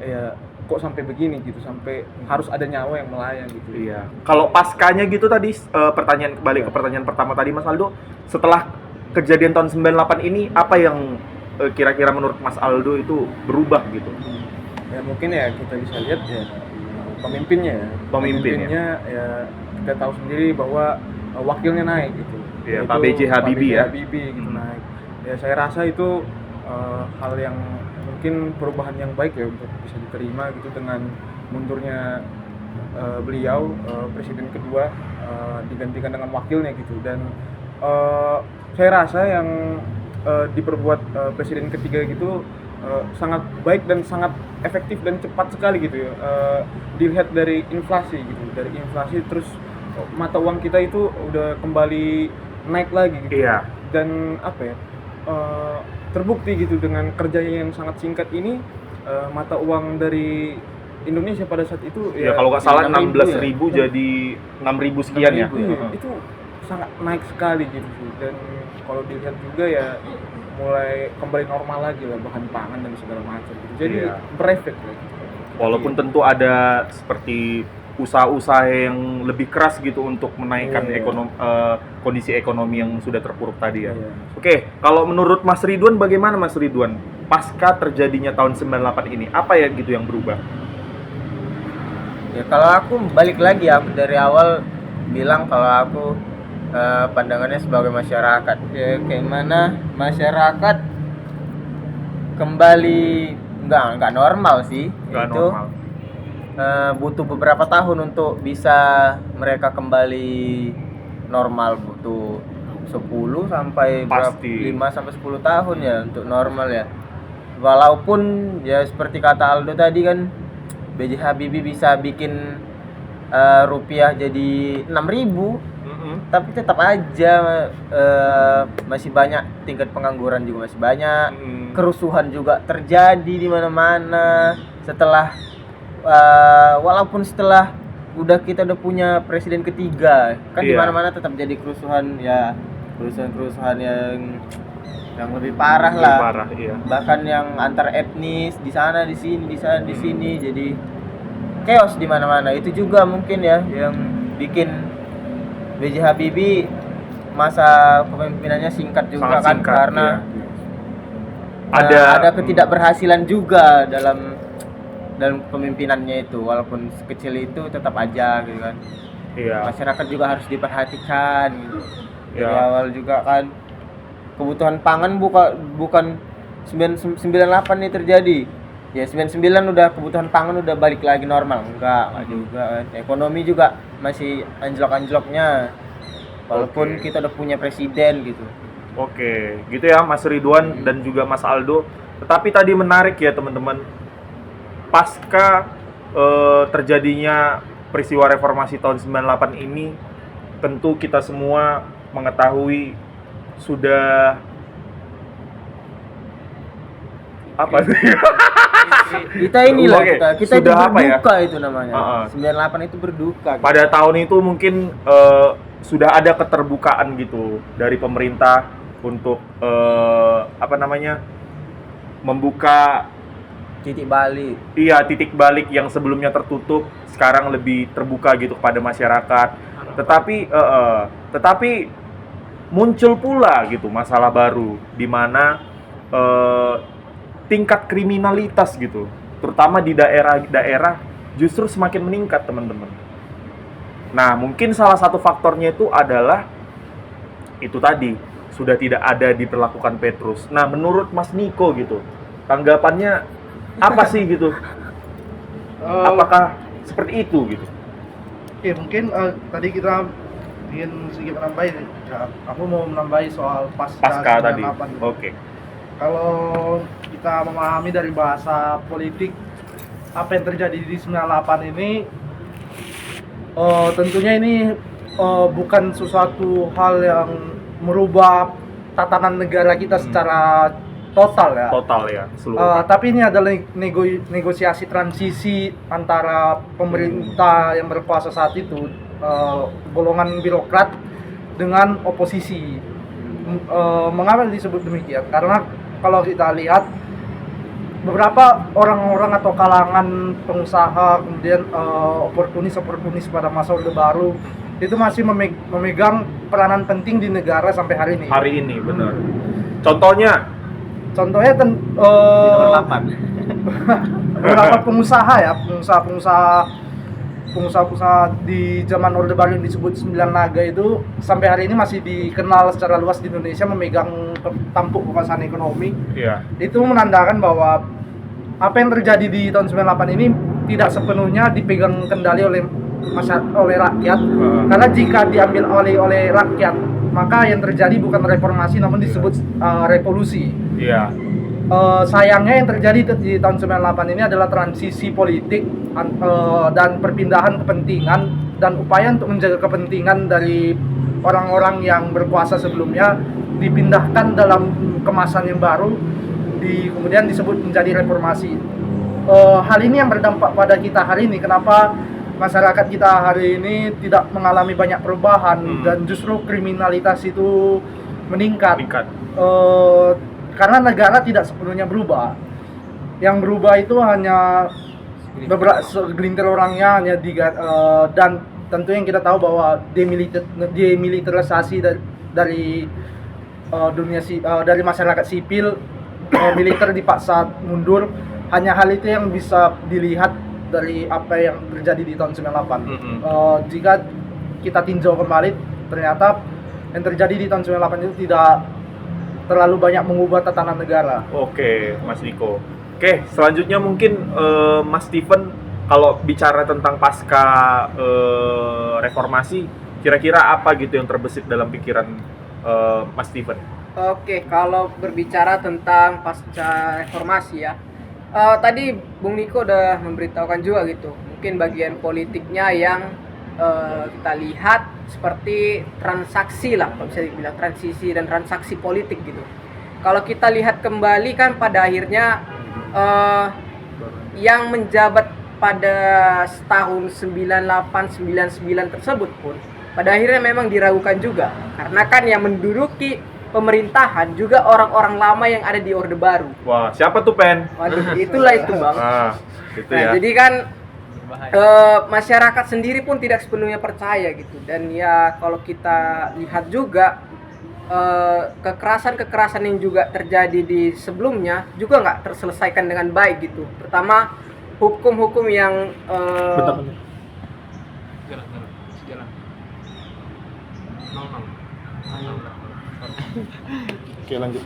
ya kok sampai begini gitu, sampai harus ada nyawa yang melayang gitu. Iya. Kalau paskanya gitu tadi pertanyaan kembali ke pertanyaan pertama tadi Mas Aldo, setelah kejadian tahun 98 ini apa yang kira-kira menurut Mas Aldo itu berubah gitu? Ya mungkin ya kita bisa lihat ya pemimpinnya ya kita tahu sendiri bahwa wakilnya naik gitu. Iya, Yaitu Pak B.J. Habibie ya. Gitu naik. Ya saya rasa itu hal yang mungkin perubahan yang baik ya untuk bisa diterima gitu dengan mundurnya beliau presiden kedua digantikan dengan wakilnya gitu. Dan saya rasa yang diperbuat presiden ketiga gitu sangat baik dan sangat efektif dan cepat sekali gitu ya. Dilihat dari inflasi gitu, dari inflasi terus mata uang kita itu udah kembali naik lagi gitu. Iya. Dan apa ya, terbukti gitu dengan kerja yang sangat singkat ini, mata uang dari Indonesia pada saat itu Ya kalau nggak salah 16.000 jadi 6.000 sekian ya. Itu sangat naik sekali gitu sih. Dan kalau dilihat juga ya mulai kembali normal lagi lah bahan pangan dan segala macam gitu. Jadi Iya. berefek lah. Walaupun tentu ada seperti usaha-usaha yang lebih keras gitu untuk menaikkan Iya. kondisi ekonomi yang sudah terpuruk tadi ya. Iya. Oke, kalau menurut Mas Ridwan bagaimana Mas Ridwan? Pasca terjadinya tahun 98 ini, apa ya gitu yang berubah? Ya kalau aku balik lagi, aku dari awal bilang kalau aku pandangannya sebagai masyarakat, ya kayak mana masyarakat kembali nggak normal sih. Nggak itu normal. butuh beberapa tahun untuk bisa mereka kembali normal, butuh 10 sampai Pasti. 5 sampai 10 tahun ya untuk normal ya. Walaupun ya seperti kata Aldo tadi kan, B.J. Habibie bisa bikin rupiah jadi 6.000, tapi tetap aja masih banyak, tingkat pengangguran juga masih banyak, kerusuhan juga terjadi di mana-mana. Setelah walaupun setelah kita udah punya presiden ketiga kan, di Iya. mana-mana tetap jadi kerusuhan yang lebih parah lah. Parah, iya. Bahkan yang antar etnis di sana di sini jadi chaos di mana-mana. Itu juga mungkin ya yang bikin B.J. Habibie masa kepemimpinannya singkat juga. Sangat kan singkat, karena iya. ada ketidakberhasilan juga dalam kepemimpinannya itu. Walaupun sekecil itu tetap aja gitu kan. Iya. Masyarakat juga harus diperhatikan gitu. Dari Ya. awal juga kan kebutuhan pangan bukan 98 nih terjadi. Ya 99 udah kebutuhan pangan udah balik lagi normal. Enggak juga kan. Ekonomi juga masih anjlok-anjloknya. Walaupun kita udah punya presiden gitu. Oke, gitu ya Mas Ridwan dan juga Mas Aldo. Tetapi tadi menarik ya teman-teman. Pasca terjadinya peristiwa reformasi tahun 98 ini, tentu kita semua mengetahui sudah apa sih? Kita inilah Oke, kita itu sudah apa ya? berduka itu namanya. Heeh. 98 itu berduka. Gitu. Pada tahun itu mungkin sudah ada keterbukaan gitu dari pemerintah untuk membuka titik balik yang sebelumnya tertutup sekarang lebih terbuka gitu kepada masyarakat. Tetapi muncul pula gitu masalah baru di mana tingkat kriminalitas gitu, terutama di daerah-daerah justru semakin meningkat, teman-teman. Nah, mungkin salah satu faktornya itu adalah itu tadi, sudah tidak ada diberlakukan Petrus. Nah, menurut Mas Niko gitu, tanggapannya apa sih gitu? Apakah seperti itu gitu? Oke, mungkin tadi kita ingin sedikit menambahi. Ya, aku mau menambahi soal Pasca tadi. 98. Oke. Kalau kita memahami dari bahasa politik apa yang terjadi di 98 ini, tentunya ini bukan sesuatu hal yang merubah tatanan negara kita secara total ya. Total ya, seluruh. Tapi ini adalah negosiasi transisi antara pemerintah yang berkuasa saat itu, golongan birokrat dengan oposisi. Mengapa disebut demikian? Karena kalau kita lihat beberapa orang-orang atau kalangan pengusaha, kemudian oportunis pada masa Orde Baru itu masih memegang peranan penting di negara sampai hari ini. Hari ini benar. Contohnya Nomor 8. beberapa pengusaha ya, pengusaha di zaman Orde Baru yang disebut 9 Naga itu sampai hari ini masih dikenal secara luas di Indonesia memegang tampuk kekuasaan ekonomi. Iya. Itu menandakan bahwa apa yang terjadi di tahun 98 ini tidak sepenuhnya dipegang kendali oleh rakyat. Karena jika diambil oleh rakyat, maka yang terjadi bukan reformasi namun disebut revolusi. Iya. Sayangnya yang terjadi di tahun 98 ini adalah transisi politik dan perpindahan kepentingan dan upaya untuk menjaga kepentingan dari orang-orang yang berkuasa sebelumnya dipindahkan dalam kemasan yang baru, kemudian disebut menjadi reformasi. Hal ini yang berdampak pada kita hari ini. Kenapa masyarakat kita hari ini tidak mengalami banyak perubahan dan justru kriminalitas itu meningkat. Karena negara tidak sepenuhnya berubah. Yang berubah itu hanya beberapa segelintir orangnya, hanya dan tentu yang kita tahu bahwa demilitarisasi dari dari masyarakat sipil, militer dipaksa mundur. Hanya hal itu yang bisa dilihat dari apa yang terjadi di tahun 98. Jika kita tinjau kembali, ternyata yang terjadi di tahun 98 itu tidak terlalu banyak mengubah tatanan negara. Oke, Mas Niko. Oke, selanjutnya mungkin Mas Steven, kalau bicara tentang pasca reformasi, kira-kira apa gitu yang terbesit dalam pikiran Mas Steven? Oke, kalau berbicara tentang pasca reformasi ya, tadi Bung Niko udah memberitahukan juga gitu. Mungkin bagian politiknya yang kita lihat seperti transaksi lah, kalau bisa dibilang transisi dan transaksi politik gitu. Kalau kita lihat kembali kan pada akhirnya yang menjabat pada tahun 98-99 tersebut pun pada akhirnya memang diragukan juga, karena kan yang menduduki pemerintahan juga orang-orang lama yang ada di Orde Baru. Wah, siapa tuh Pen? Waduh, itulah itu Bang. Itu Nah, ya. jadi kan masyarakat sendiri pun tidak sepenuhnya percaya gitu. Dan ya kalau kita lihat juga kekerasan-kekerasan yang juga terjadi di sebelumnya juga nggak terselesaikan dengan baik gitu. Pertama, hukum-hukum yang Jalan. Oke, lanjut.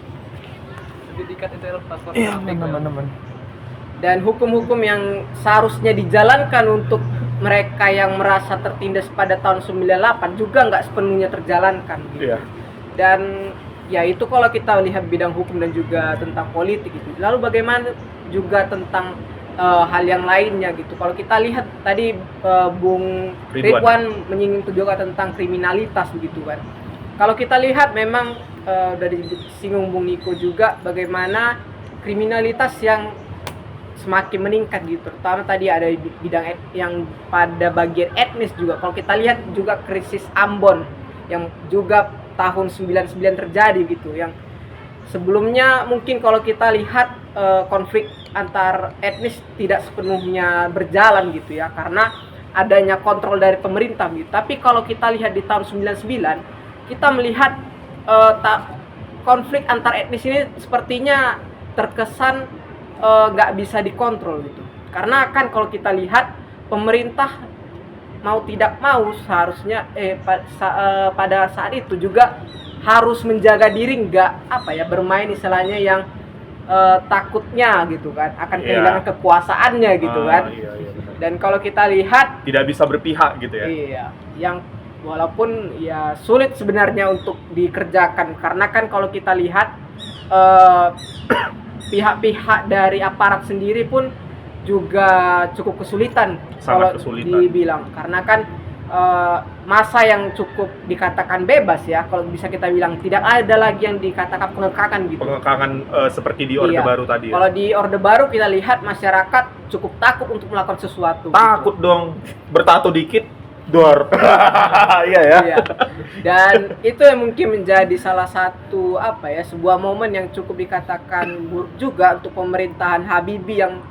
Sertifikat itu paspor. Iya, teman-teman. dan hukum-hukum yang seharusnya dijalankan untuk mereka yang merasa tertindas pada tahun 98 juga nggak sepenuhnya terjalankan gitu. Iya. Dan ya itu kalau kita lihat bidang hukum dan juga tentang politik itu. Lalu bagaimana juga tentang hal yang lainnya gitu. Kalau kita lihat tadi Bung Ridwan menyinggung juga tentang kriminalitas begitu kan. Kalau kita lihat memang dari singgung Bung Niko juga bagaimana kriminalitas yang semakin meningkat gitu. Terutama tadi ada di bidang yang pada bagian etnis juga. Kalau kita lihat juga krisis Ambon yang juga tahun 99 terjadi gitu, yang sebelumnya mungkin kalau kita lihat konflik antar etnis tidak sepenuhnya berjalan gitu ya, karena adanya kontrol dari pemerintah gitu. Tapi kalau kita lihat di tahun 99 kita melihat konflik antar etnis ini sepertinya terkesan nggak bisa dikontrol gitu. Karena kan kalau kita lihat pemerintah mau tidak mau seharusnya pada saat itu juga harus menjaga diri nggak bermain istilahnya yang takutnya gitu kan akan kehilangan kekuasaannya gitu kan. Iya, benar. Dan kalau kita lihat, tidak bisa berpihak gitu ya. iya, yang walaupun ya sulit sebenarnya untuk dikerjakan, karena kan kalau kita lihat pihak-pihak dari aparat sendiri pun juga cukup kesulitan kalau Sangat kesulitan. dibilang, karena kan masa yang cukup dikatakan bebas ya, kalau bisa kita bilang tidak ada lagi yang dikatakan pengekakan gitu. Pengekakan seperti di Orde Iya. Baru tadi ya. Kalau di Orde Baru kita lihat masyarakat cukup takut untuk melakukan sesuatu. Takut dong, bertato dikit, dor. Iya ya. Iya. Dan itu yang mungkin menjadi salah satu sebuah momen yang cukup dikatakan buruk juga untuk pemerintahan Habibie yang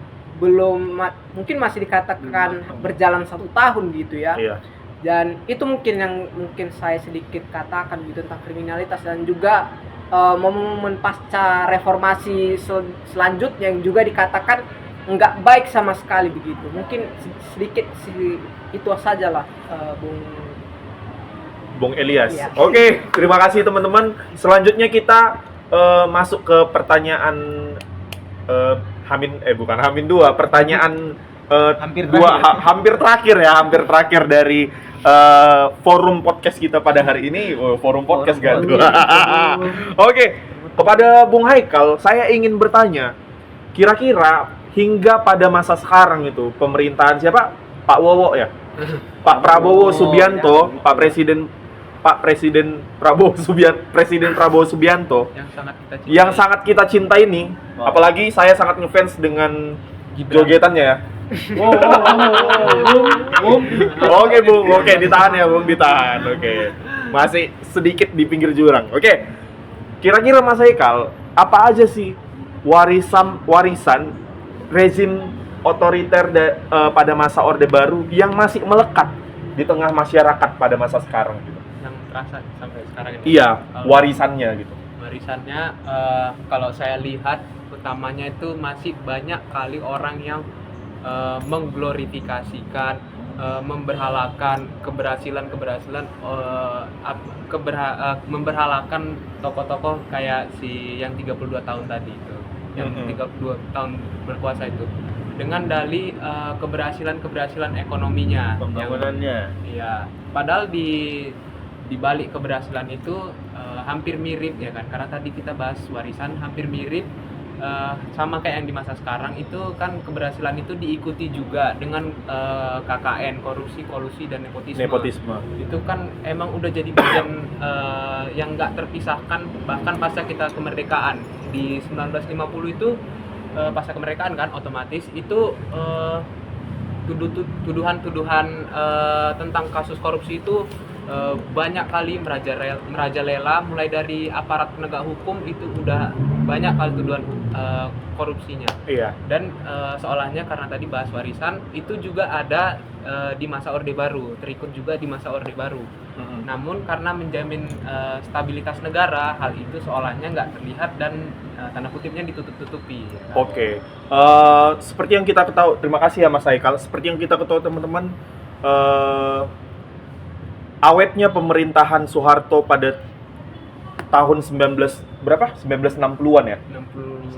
mungkin masih dikatakan berjalan 1 tahun gitu ya. Iya. Dan itu mungkin saya sedikit katakan gitu tentang kriminalitas, dan juga momen pasca reformasi selanjutnya yang juga dikatakan nggak baik sama sekali begitu. Mungkin sedikit itu sajalah Bung Elias. Iya. Oke, terima kasih teman-teman. Selanjutnya kita masuk ke pertanyaan bukan Hamin 2, pertanyaan hampir terakhir dari forum podcast kita pada hari ini. Forum podcast gak tuh? Oke, kepada Bung Haikal, saya ingin bertanya, kira-kira hingga pada masa sekarang itu pemerintahan siapa? Pak Wowo ya? Pak Prabowo Subianto, Presiden Prabowo Subianto yang sangat kita cintai ini, apalagi saya sangat ngefans dengan jogetannya ya. Oke Bung, oke ditahan ya Bung, ditahan. Oke, masih sedikit di pinggir jurang. Oke, kira-kira Mas Haikal, apa aja sih warisan rezim otoriter pada masa Orde Baru yang masih melekat di tengah masyarakat pada masa sekarang gitu? Yang terasa sampai sekarang ini. Iya, warisannya gitu. Warisannya kalau saya lihat utamanya itu masih banyak kali orang yang mengglorifikasikan, memberhalakan memberhalakan tokoh-tokoh kayak si yang 32 tahun tadi itu, yang 32 tahun berkuasa itu, dengan dalih keberhasilan ekonominya, Pembangunannya. iya, padahal di balik keberhasilan itu hampir mirip ya kan, karena tadi kita bahas warisan, hampir mirip sama kayak yang di masa sekarang itu kan, keberhasilan itu diikuti juga dengan KKN, korupsi, kolusi, dan nepotisme. Itu kan emang udah jadi bagian yang nggak terpisahkan, bahkan pasca kita kemerdekaan di 1950 itu, pasca kemerdekaan kan otomatis itu tuduhan-tuduhan tentang kasus korupsi itu banyak kali merajalela, mulai dari aparat penegak hukum itu udah banyak kali tuduhan korupsinya. Iya. Dan seolahnya karena tadi bahas warisan, itu juga ada di masa Orde Baru, terikut juga di masa Orde Baru. Namun karena menjamin stabilitas negara, hal itu seolahnya nggak terlihat dan tanda kutipnya ditutup-tutupi. Oke. Seperti yang kita ketahui, terima kasih ya Mas Haikal. Seperti yang kita ketahui teman-teman, awetnya pemerintahan Soeharto pada tahun 1960-an ya?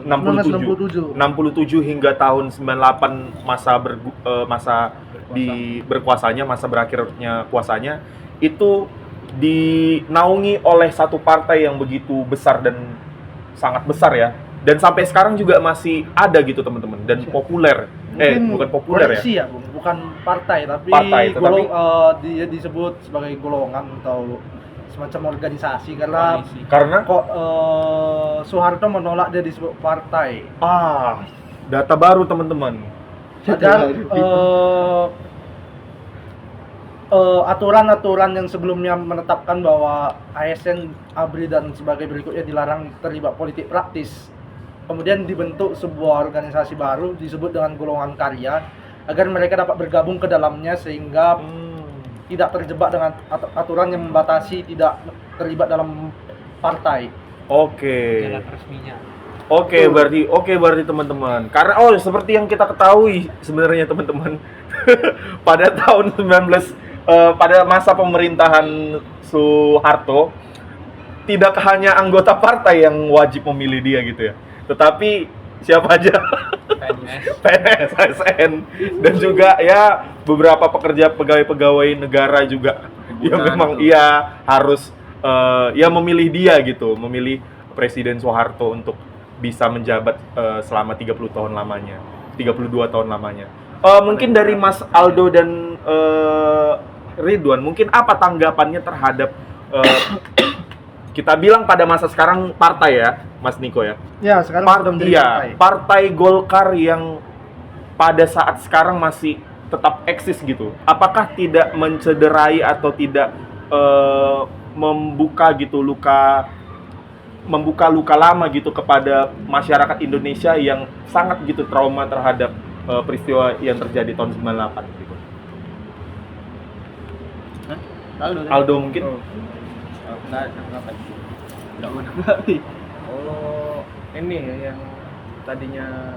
67 hingga tahun 98 masa berkuasanya, masa berakhirnya kuasanya itu dinaungi oleh satu partai yang begitu besar dan sangat besar ya, dan sampai sekarang juga masih ada gitu teman-teman, dan populer. Bukan populer koreksi ya, Bung. Bukan partai, tapi dia disebut sebagai golongan atau semacam organisasi karena kok Soeharto menolak dia disebut partai. Data baru teman-teman. Padahal aturan-aturan yang sebelumnya menetapkan bahwa ASN, ABRI dan sebagai berikutnya dilarang terlibat politik praktis. Kemudian dibentuk sebuah organisasi baru disebut dengan golongan karya agar mereka dapat bergabung ke dalamnya sehingga tidak terjebak dengan aturan yang membatasi tidak terlibat dalam partai. Jalan resminya. Oke, berarti teman-teman. Karena seperti yang kita ketahui sebenarnya teman-teman, pada tahun pada masa pemerintahan Soeharto tidak hanya anggota partai yang wajib memilih dia gitu ya. Tetapi siapa aja PNS, ASN, dan juga ya beberapa pekerja pegawai-pegawai negara juga yang memang ia harus ya memilih dia gitu, memilih Presiden Soeharto untuk bisa menjabat selama 30 tahun lamanya, 32 tahun lamanya. Mungkin dari Mas Aldo dan Ridwan, mungkin apa tanggapannya terhadap kita bilang pada masa sekarang partai ya, Mas Niko ya? Ya, sekarang sudah menjadi partai. Partai Golkar yang pada saat sekarang masih tetap eksis gitu. Apakah tidak mencederai atau tidak membuka luka lama gitu kepada masyarakat Indonesia yang sangat gitu trauma terhadap peristiwa yang terjadi tahun 98 gitu. Aldo mungkin? Kalau ini ya yang tadinya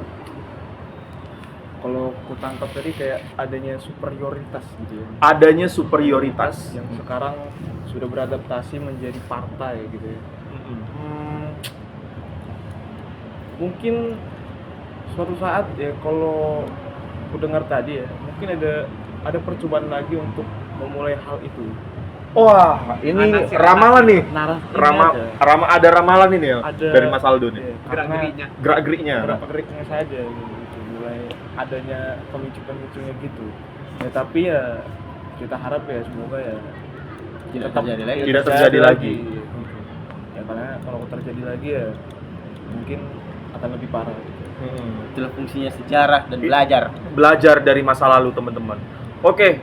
kalau ku tangkap tadi kayak adanya superioritas gitu ya. Adanya superioritas Yang sekarang sudah beradaptasi menjadi partai gitu ya. Mungkin suatu saat ya kalau ku dengar tadi ya, mungkin ada percobaan lagi untuk memulai hal itu. Wah, ini Narasi- ramalan nih. Narasinya Ada ramalan ini ya Ada. dari Mas Aldo nih. Ya, Gerak-geriknya. Gerak-geriknya. gerak-geriknya saja gitu. Mulai adanya pemicu-pemicunya gitu. Ya tapi ya kita harap ya semoga ya Tidak tetap terjadi lagi. Tidak terjadi lagi. Ya karena kalau terjadi lagi ya mungkin akan lebih parah. Itulah fungsinya sejarah dan Belajar dari masa lalu, teman-teman. Oke,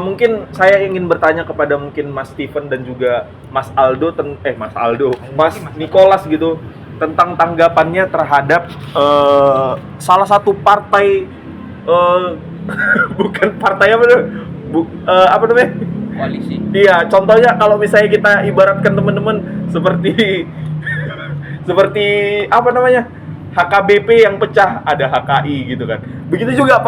mungkin saya ingin bertanya kepada mungkin Mas Steven dan juga Mas Aldo, Mas Nicholas gitu, tentang tanggapannya terhadap salah satu partai, bukan partai apa namanya? koalisi. Iya, contohnya kalau misalnya kita ibaratkan teman-teman seperti seperti apa namanya? HKBP yang pecah, ada HKI gitu kan. Begitu juga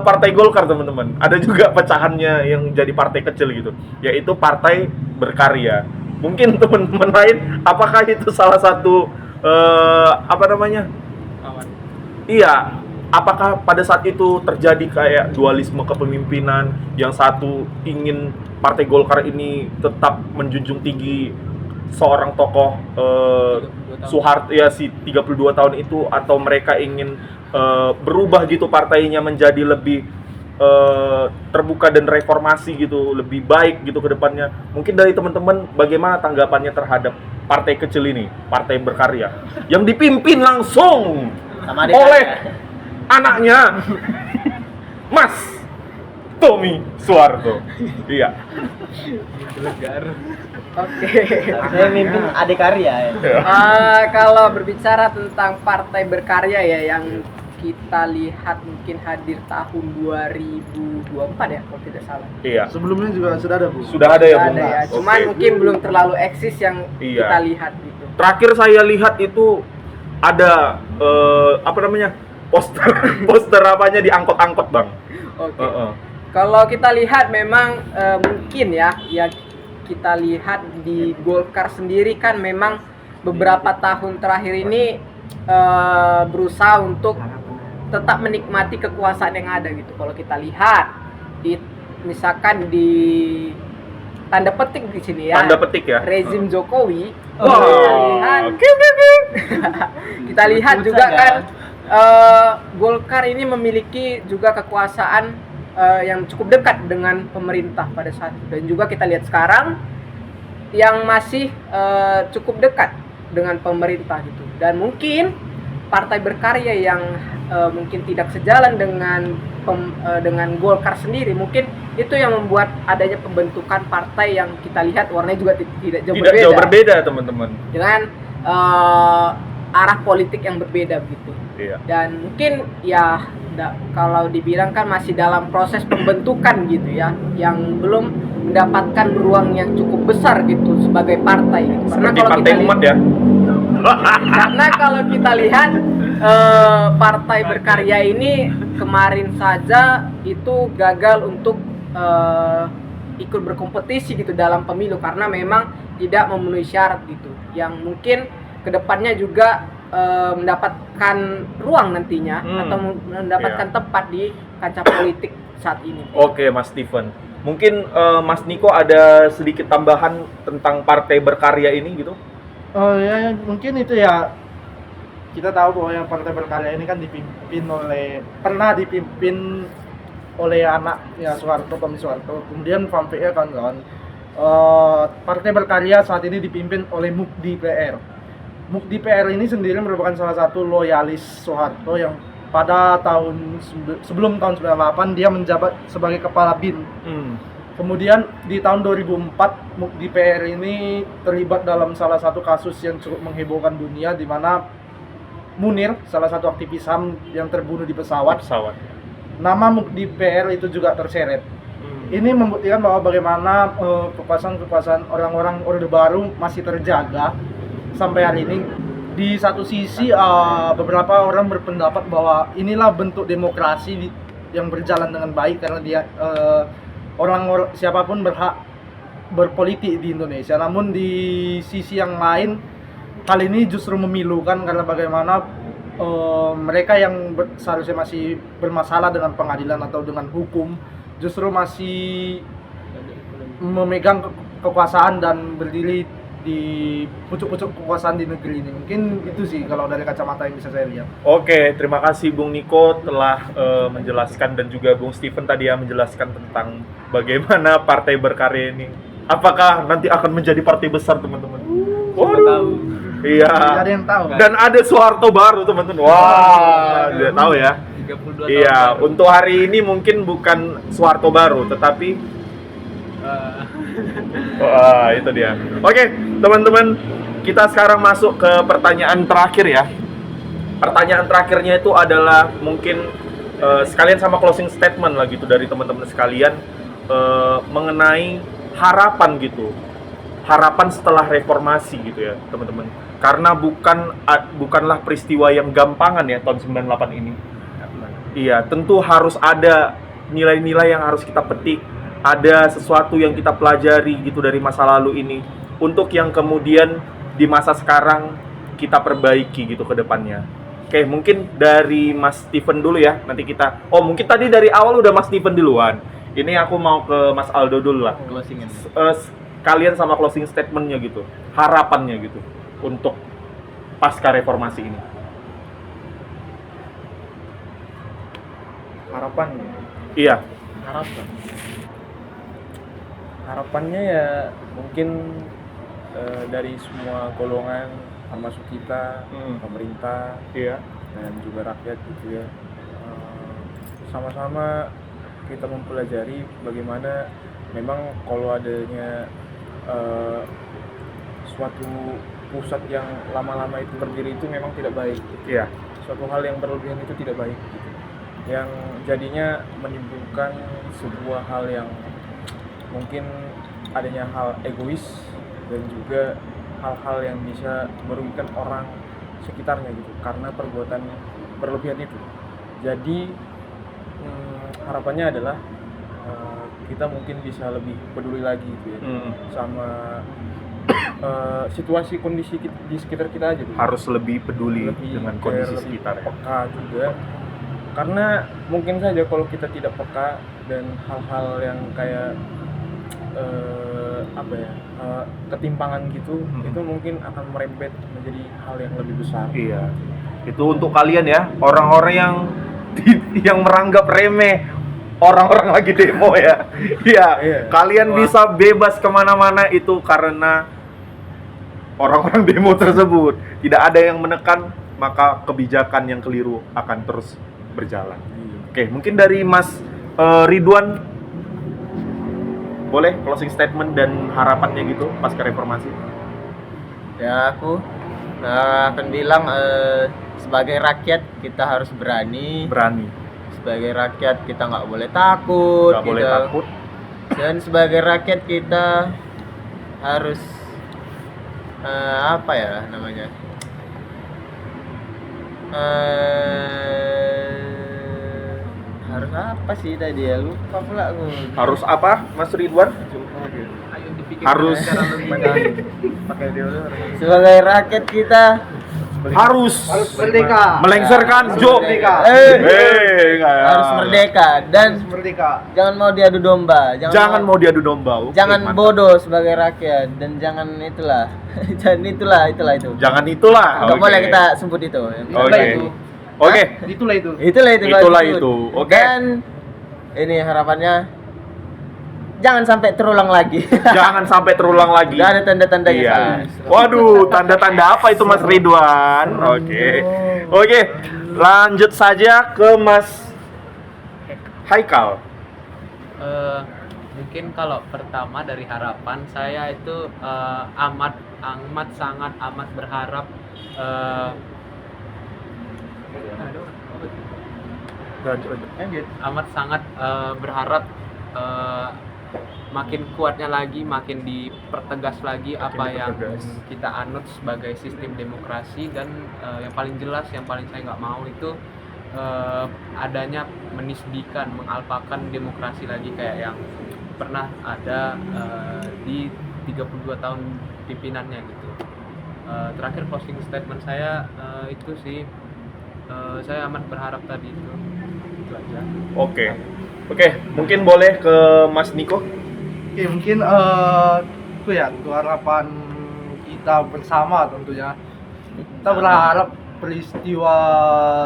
Partai Golkar, teman-teman. Ada juga pecahannya yang jadi partai kecil gitu, yaitu Partai Berkarya. Mungkin teman-teman lain, apakah itu salah satu apa namanya? Iya, apakah pada saat itu terjadi kayak dualisme kepemimpinan, yang satu ingin Partai Golkar ini tetap menjunjung tinggi seorang tokoh Soeharto ya, si 32 tahun itu, atau mereka ingin berubah gitu partainya menjadi lebih terbuka dan reformasi gitu, lebih baik gitu ke depannya. Mungkin dari teman-teman bagaimana tanggapannya terhadap partai kecil ini, Partai Berkarya, yang dipimpin langsung Sama oleh anaknya Mas Tommy Soeharto. Iya. Oke. Saya mimpin adik karya ya. Kalau berbicara tentang Partai Berkarya ya, yang kita lihat mungkin hadir tahun 2024 ya kalau tidak salah. Iya. Sebelumnya juga sudah ada, Bu. Sudah ada ya, Bung? Ada ya, cuman Oke. mungkin belum terlalu eksis yang Iya. kita lihat gitu. Terakhir saya lihat itu ada apa namanya? Poster apanya diangkut-angkut, Bang. Oke. Kalau kita lihat memang mungkin ya kita lihat di Golkar sendiri kan memang beberapa tahun terakhir ini berusaha untuk tetap menikmati kekuasaan yang ada gitu. Kalau kita lihat misalkan di tanda petik di sini ya. Tanda petik ya. Rezim Jokowi. Wah. Kita lihat juga kan Golkar ini memiliki juga kekuasaan yang cukup dekat dengan pemerintah pada saat itu, dan juga kita lihat sekarang yang masih cukup dekat dengan pemerintah gitu. Dan mungkin Partai Berkarya yang mungkin tidak sejalan dengan Golkar sendiri, mungkin itu yang membuat adanya pembentukan partai yang kita lihat warnanya juga tidak Jauh berbeda, teman-teman. dengan arah politik yang berbeda begitu. Iya. Dan mungkin ya kalau dibilang kan masih dalam proses pembentukan gitu ya, yang belum mendapatkan ruang yang cukup besar gitu sebagai partai gitu. Seperti Partai Umat ya. Karena kalau kita lihat Partai Berkarya ini kemarin saja itu gagal untuk ikut berkompetisi gitu dalam pemilu karena memang tidak memenuhi syarat gitu, yang mungkin kedepannya juga mendapatkan ruang nantinya atau mendapatkan tempat di kancah politik saat ini. Oke, Mas Steven. Mungkin Mas Niko ada sedikit tambahan tentang Partai Berkarya ini gitu? Oh ya, mungkin itu ya, kita tahu bahwa yang Partai Berkarya ini kan pernah dipimpin oleh anak ya Soeharto, Tommy Soeharto, kemudian sampai ya kawan-kawan. Partai Berkarya saat ini dipimpin oleh Mukdi PR. Mukdi PR ini sendiri merupakan salah satu loyalis Soeharto yang pada sebelum tahun 98 dia menjabat sebagai kepala BIN. Kemudian di tahun 2004 Mukdi PR ini terlibat dalam salah satu kasus yang cukup menghebohkan dunia, di mana Munir, salah satu aktivis HAM yang terbunuh di pesawat. Nama Mukdi PR itu juga terseret. Ini membuktikan bahwa bagaimana kekuasaan orang-orang Orde Baru masih terjaga sampai hari ini. Di satu sisi beberapa orang berpendapat bahwa inilah bentuk demokrasi yang berjalan dengan baik, karena dia orang siapapun berhak berpolitik di Indonesia. Namun di sisi yang lain, hal ini justru memilukan karena bagaimana mereka yang seharusnya masih bermasalah dengan pengadilan atau dengan hukum justru masih memegang kekuasaan dan berdiri di pucuk-pucuk kekuasaan di negeri ini. Mungkin itu sih kalau dari kacamata yang bisa saya lihat. Oke, terima kasih Bung Niko telah menjelaskan, dan juga Bung Steven tadi yang menjelaskan tentang bagaimana Partai Berkarya ini. Apakah nanti akan menjadi partai besar, teman-teman? Tahu. Iya. Tidak ada yang tahu. Dan ada Soeharto baru, teman-teman. Wah, tidak tahu ya. 32 Iya, tahun baru. untuk hari ini mungkin bukan Soeharto baru, tetapi wah, itu dia. Oke, teman-teman, kita sekarang masuk ke pertanyaan terakhir ya. Pertanyaan terakhirnya itu adalah mungkin sekalian sama closing statement lah gitu dari teman-teman sekalian mengenai harapan gitu. Harapan setelah reformasi gitu ya, teman-teman. Karena bukanlah peristiwa yang gampangan ya tahun 98 ini. Iya, tentu harus ada nilai-nilai yang harus kita petik. Ada sesuatu yang kita pelajari gitu dari masa lalu ini, untuk yang kemudian di masa sekarang kita perbaiki gitu ke depannya. Oke, mungkin dari Mas Steven dulu ya. Nanti kita, mungkin tadi dari awal udah Mas Steven duluan. Ini aku mau ke Mas Aldo dulu lah. Closing ini. Kalian sama closing statementnya gitu, harapannya gitu untuk pasca reformasi ini. Harapannya. Iya. Harapannya ya mungkin dari semua golongan, termasuk kita, pemerintah, Iya. dan juga rakyat gitu ya, sama-sama kita mempelajari bagaimana memang kalau adanya suatu pusat yang lama-lama itu berdiri itu memang tidak baik. Iya. Suatu hal yang berlebihan itu tidak baik gitu. Yang jadinya menimbulkan sebuah hal yang mungkin adanya hal egois dan juga hal-hal yang bisa merugikan orang sekitarnya gitu karena perbuatan berlebihan itu. Jadi harapannya adalah kita mungkin bisa lebih peduli lagi gitu ya sama situasi kondisi di sekitar kita aja gitu. Harus lebih peduli Lebih dengan care, kondisi lebih sekitar ya. peka juga, karena mungkin saja kalau kita tidak peka dan hal-hal yang kayak ketimpangan gitu, itu mungkin akan merembet menjadi hal yang lebih besar. Iya. Itu untuk kalian ya, orang-orang yang meranggap remeh orang-orang lagi demo ya. Iya. Kalian bisa bebas kemana-mana itu karena orang-orang demo tersebut. Tidak ada yang menekan, maka kebijakan yang keliru akan terus berjalan. Oke, mungkin dari Mas Ridwan, boleh closing statement dan harapannya gitu pasca reformasi. Ya, aku akan bilang sebagai rakyat kita harus berani. Sebagai rakyat kita nggak boleh takut. Nggak boleh takut. Dan sebagai rakyat kita harus apa ya namanya? Harus apa sih tadi ya, lupa pula aku. Harus apa, Mas Ridwan? Ayo dipikir Harus secara lebih pakai dia dulu. Sebagai rakyat kita harus merdeka. melengsarkan Jo. Merdeka. Harus merdeka dan Merdeka. jangan mau diadu domba, Jangan mau diadu domba. Oke, jangan mantap. bodoh sebagai rakyat dan jangan itulah. Jangan itulah itu. Jangan itulah. Enggak Oke. boleh kita sebut itu. Oke. Oke. Itulah itu. Itulah itu. Itulah Pak. itu. Oke. Dan ini harapannya jangan sampai terulang lagi. Jangan sampai terulang lagi. Gak ada tanda-tanda Iya. kesalahan. Waduh, tanda-tanda apa itu Mas Ridwan? Oke, lanjut saja ke Mas Haikal. Mungkin kalau pertama dari harapan saya itu amat sangat amat berharap amat sangat berharap makin kuatnya lagi, makin dipertegas lagi apa yang kita anut sebagai sistem demokrasi dan yang paling jelas, yang paling saya nggak mau itu adanya menisbikan, mengalpakan demokrasi lagi kayak yang pernah ada di 32 tahun pimpinannya gitu. Terakhir closing statement saya itu sih saya amat berharap tadi itu aja. Oke, mungkin boleh ke Mas Niko. Oke, mungkin itu ya untuk harapan kita bersama tentunya. Kita berharap peristiwa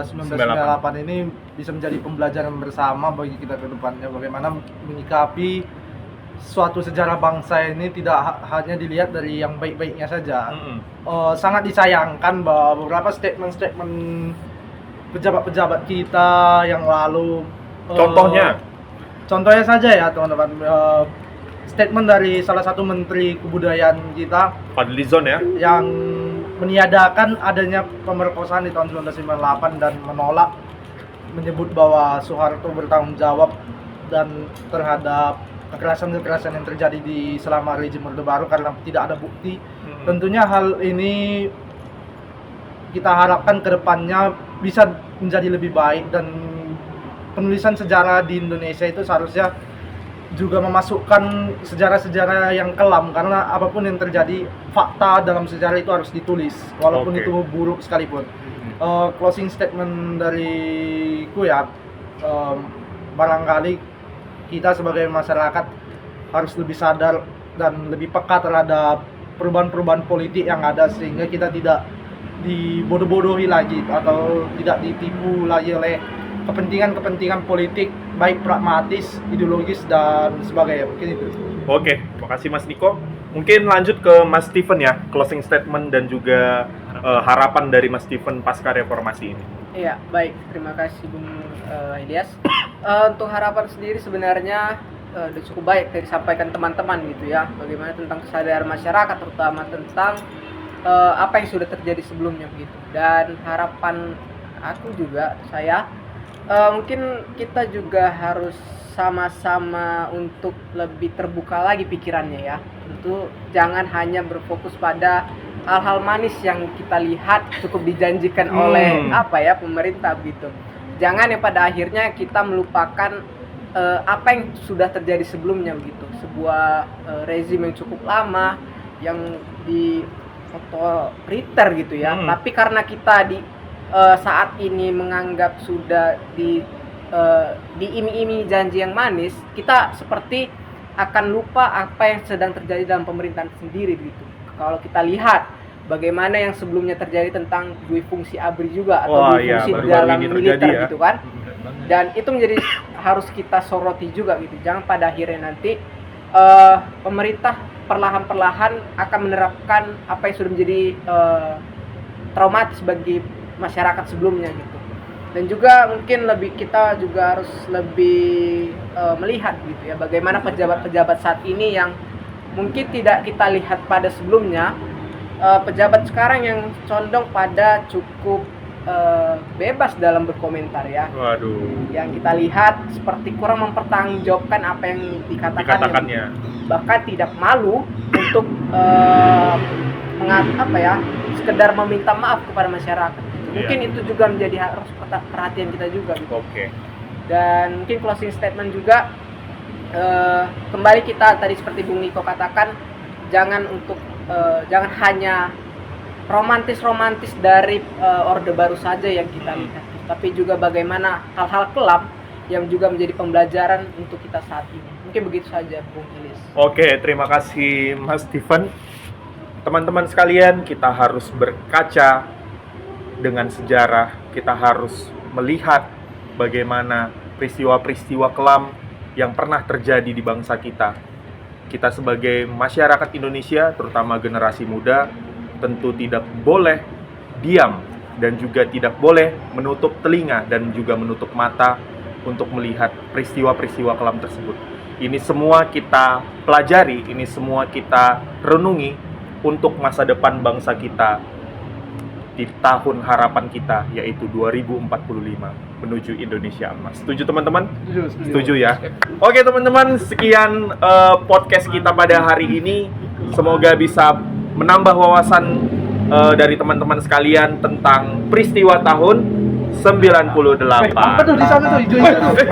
1998 ini bisa menjadi pembelajaran bersama bagi kita ke depannya, bagaimana menyikapi suatu sejarah bangsa ini tidak hanya dilihat dari yang baik-baiknya saja. Sangat disayangkan bahwa beberapa statement-statement pejabat-pejabat kita yang lalu, contohnya saja ya teman-teman, statement dari salah satu menteri kebudayaan kita, Fadlizon ya. yang meniadakan adanya pemerkosaan di tahun 1998 dan menolak, menyebut bahwa Soeharto bertanggung jawab dan terhadap kekerasan-kekerasan yang terjadi di selama rejim Orde Baru karena tidak ada bukti. Tentunya hal ini kita harapkan ke depannya bisa menjadi lebih baik, dan penulisan sejarah di Indonesia itu seharusnya juga memasukkan sejarah-sejarah yang kelam, karena apapun yang terjadi, fakta dalam sejarah itu harus ditulis walaupun itu buruk sekalipun. Closing statement dariku ya, barangkali kita sebagai masyarakat harus lebih sadar dan lebih peka terhadap perubahan-perubahan politik yang ada, sehingga kita tidak dibodoh-bodohi lagi atau tidak ditipu lagi oleh kepentingan-kepentingan politik, baik pragmatis, ideologis, dan sebagainya. Mungkin itu. Oke, makasih Mas Niko. Mungkin lanjut ke Mas Steven ya, closing statement dan juga harapan dari Mas Steven pasca reformasi ini. Iya, baik. Terima kasih Bung Ilyas. Untuk harapan sendiri sebenarnya udah cukup baik disampaikan teman-teman gitu ya. Bagaimana tentang kesadaran masyarakat, terutama tentang apa yang sudah terjadi sebelumnya begitu. Dan harapan aku juga, saya mungkin kita juga harus sama-sama untuk lebih terbuka lagi pikirannya ya. Tentu jangan hanya berfokus pada hal-hal manis yang kita lihat cukup dijanjikan oleh pemerintah gitu. Jangan ya pada akhirnya kita melupakan apa yang sudah terjadi sebelumnya begitu. Sebuah rezim yang cukup lama yang di otoriter gitu ya. Tapi karena kita di saat ini menganggap sudah diiming-imingi janji yang manis, kita seperti akan lupa apa yang sedang terjadi dalam pemerintahan sendiri gitu. Kalau kita lihat bagaimana yang sebelumnya terjadi tentang dui fungsi ABRI juga atau dui fungsi dalam militer ya, gitu kan. Dan itu menjadi harus kita soroti juga gitu. Jangan pada akhirnya nanti pemerintah perlahan-perlahan akan menerapkan apa yang sudah menjadi traumatis bagi masyarakat sebelumnya gitu. Dan juga mungkin kita juga harus lebih melihat gitu ya, bagaimana pejabat-pejabat saat ini yang mungkin tidak kita lihat pada sebelumnya. Pejabat sekarang yang condong pada cukup bebas dalam berkomentar ya. Waduh. Yang kita lihat seperti kurang mempertanggungjawabkan apa yang dikatakannya. Bahkan tidak malu untuk sekedar meminta maaf kepada masyarakat. Mungkin itu juga menjadi harus perhatian kita juga gitu. Dan mungkin closing statement juga kembali kita tadi seperti Bung Niko katakan, jangan hanya romantis dari Orde Baru saja yang kita lihat, tapi juga bagaimana hal-hal kelam yang juga menjadi pembelajaran untuk kita saat ini. Mungkin begitu saja, Bung Ilis. Oke, terima kasih Mas Steven. Teman-teman sekalian, kita harus berkaca dengan sejarah, kita harus melihat bagaimana peristiwa-peristiwa kelam yang pernah terjadi di bangsa kita. Kita sebagai masyarakat Indonesia, terutama generasi muda, tentu tidak boleh diam dan juga tidak boleh menutup telinga dan juga menutup mata untuk melihat peristiwa-peristiwa kelam tersebut. Ini semua kita pelajari, ini semua kita renungi untuk masa depan bangsa kita di tahun harapan kita, yaitu 2045 menuju Indonesia Emas. Setuju teman-teman? Setuju ya? Oke teman-teman, sekian podcast kita pada hari ini. Semoga bisa menambah wawasan dari teman-teman sekalian tentang peristiwa tahun 98. Apa tuh di sana tuh hijau-hijau tuh?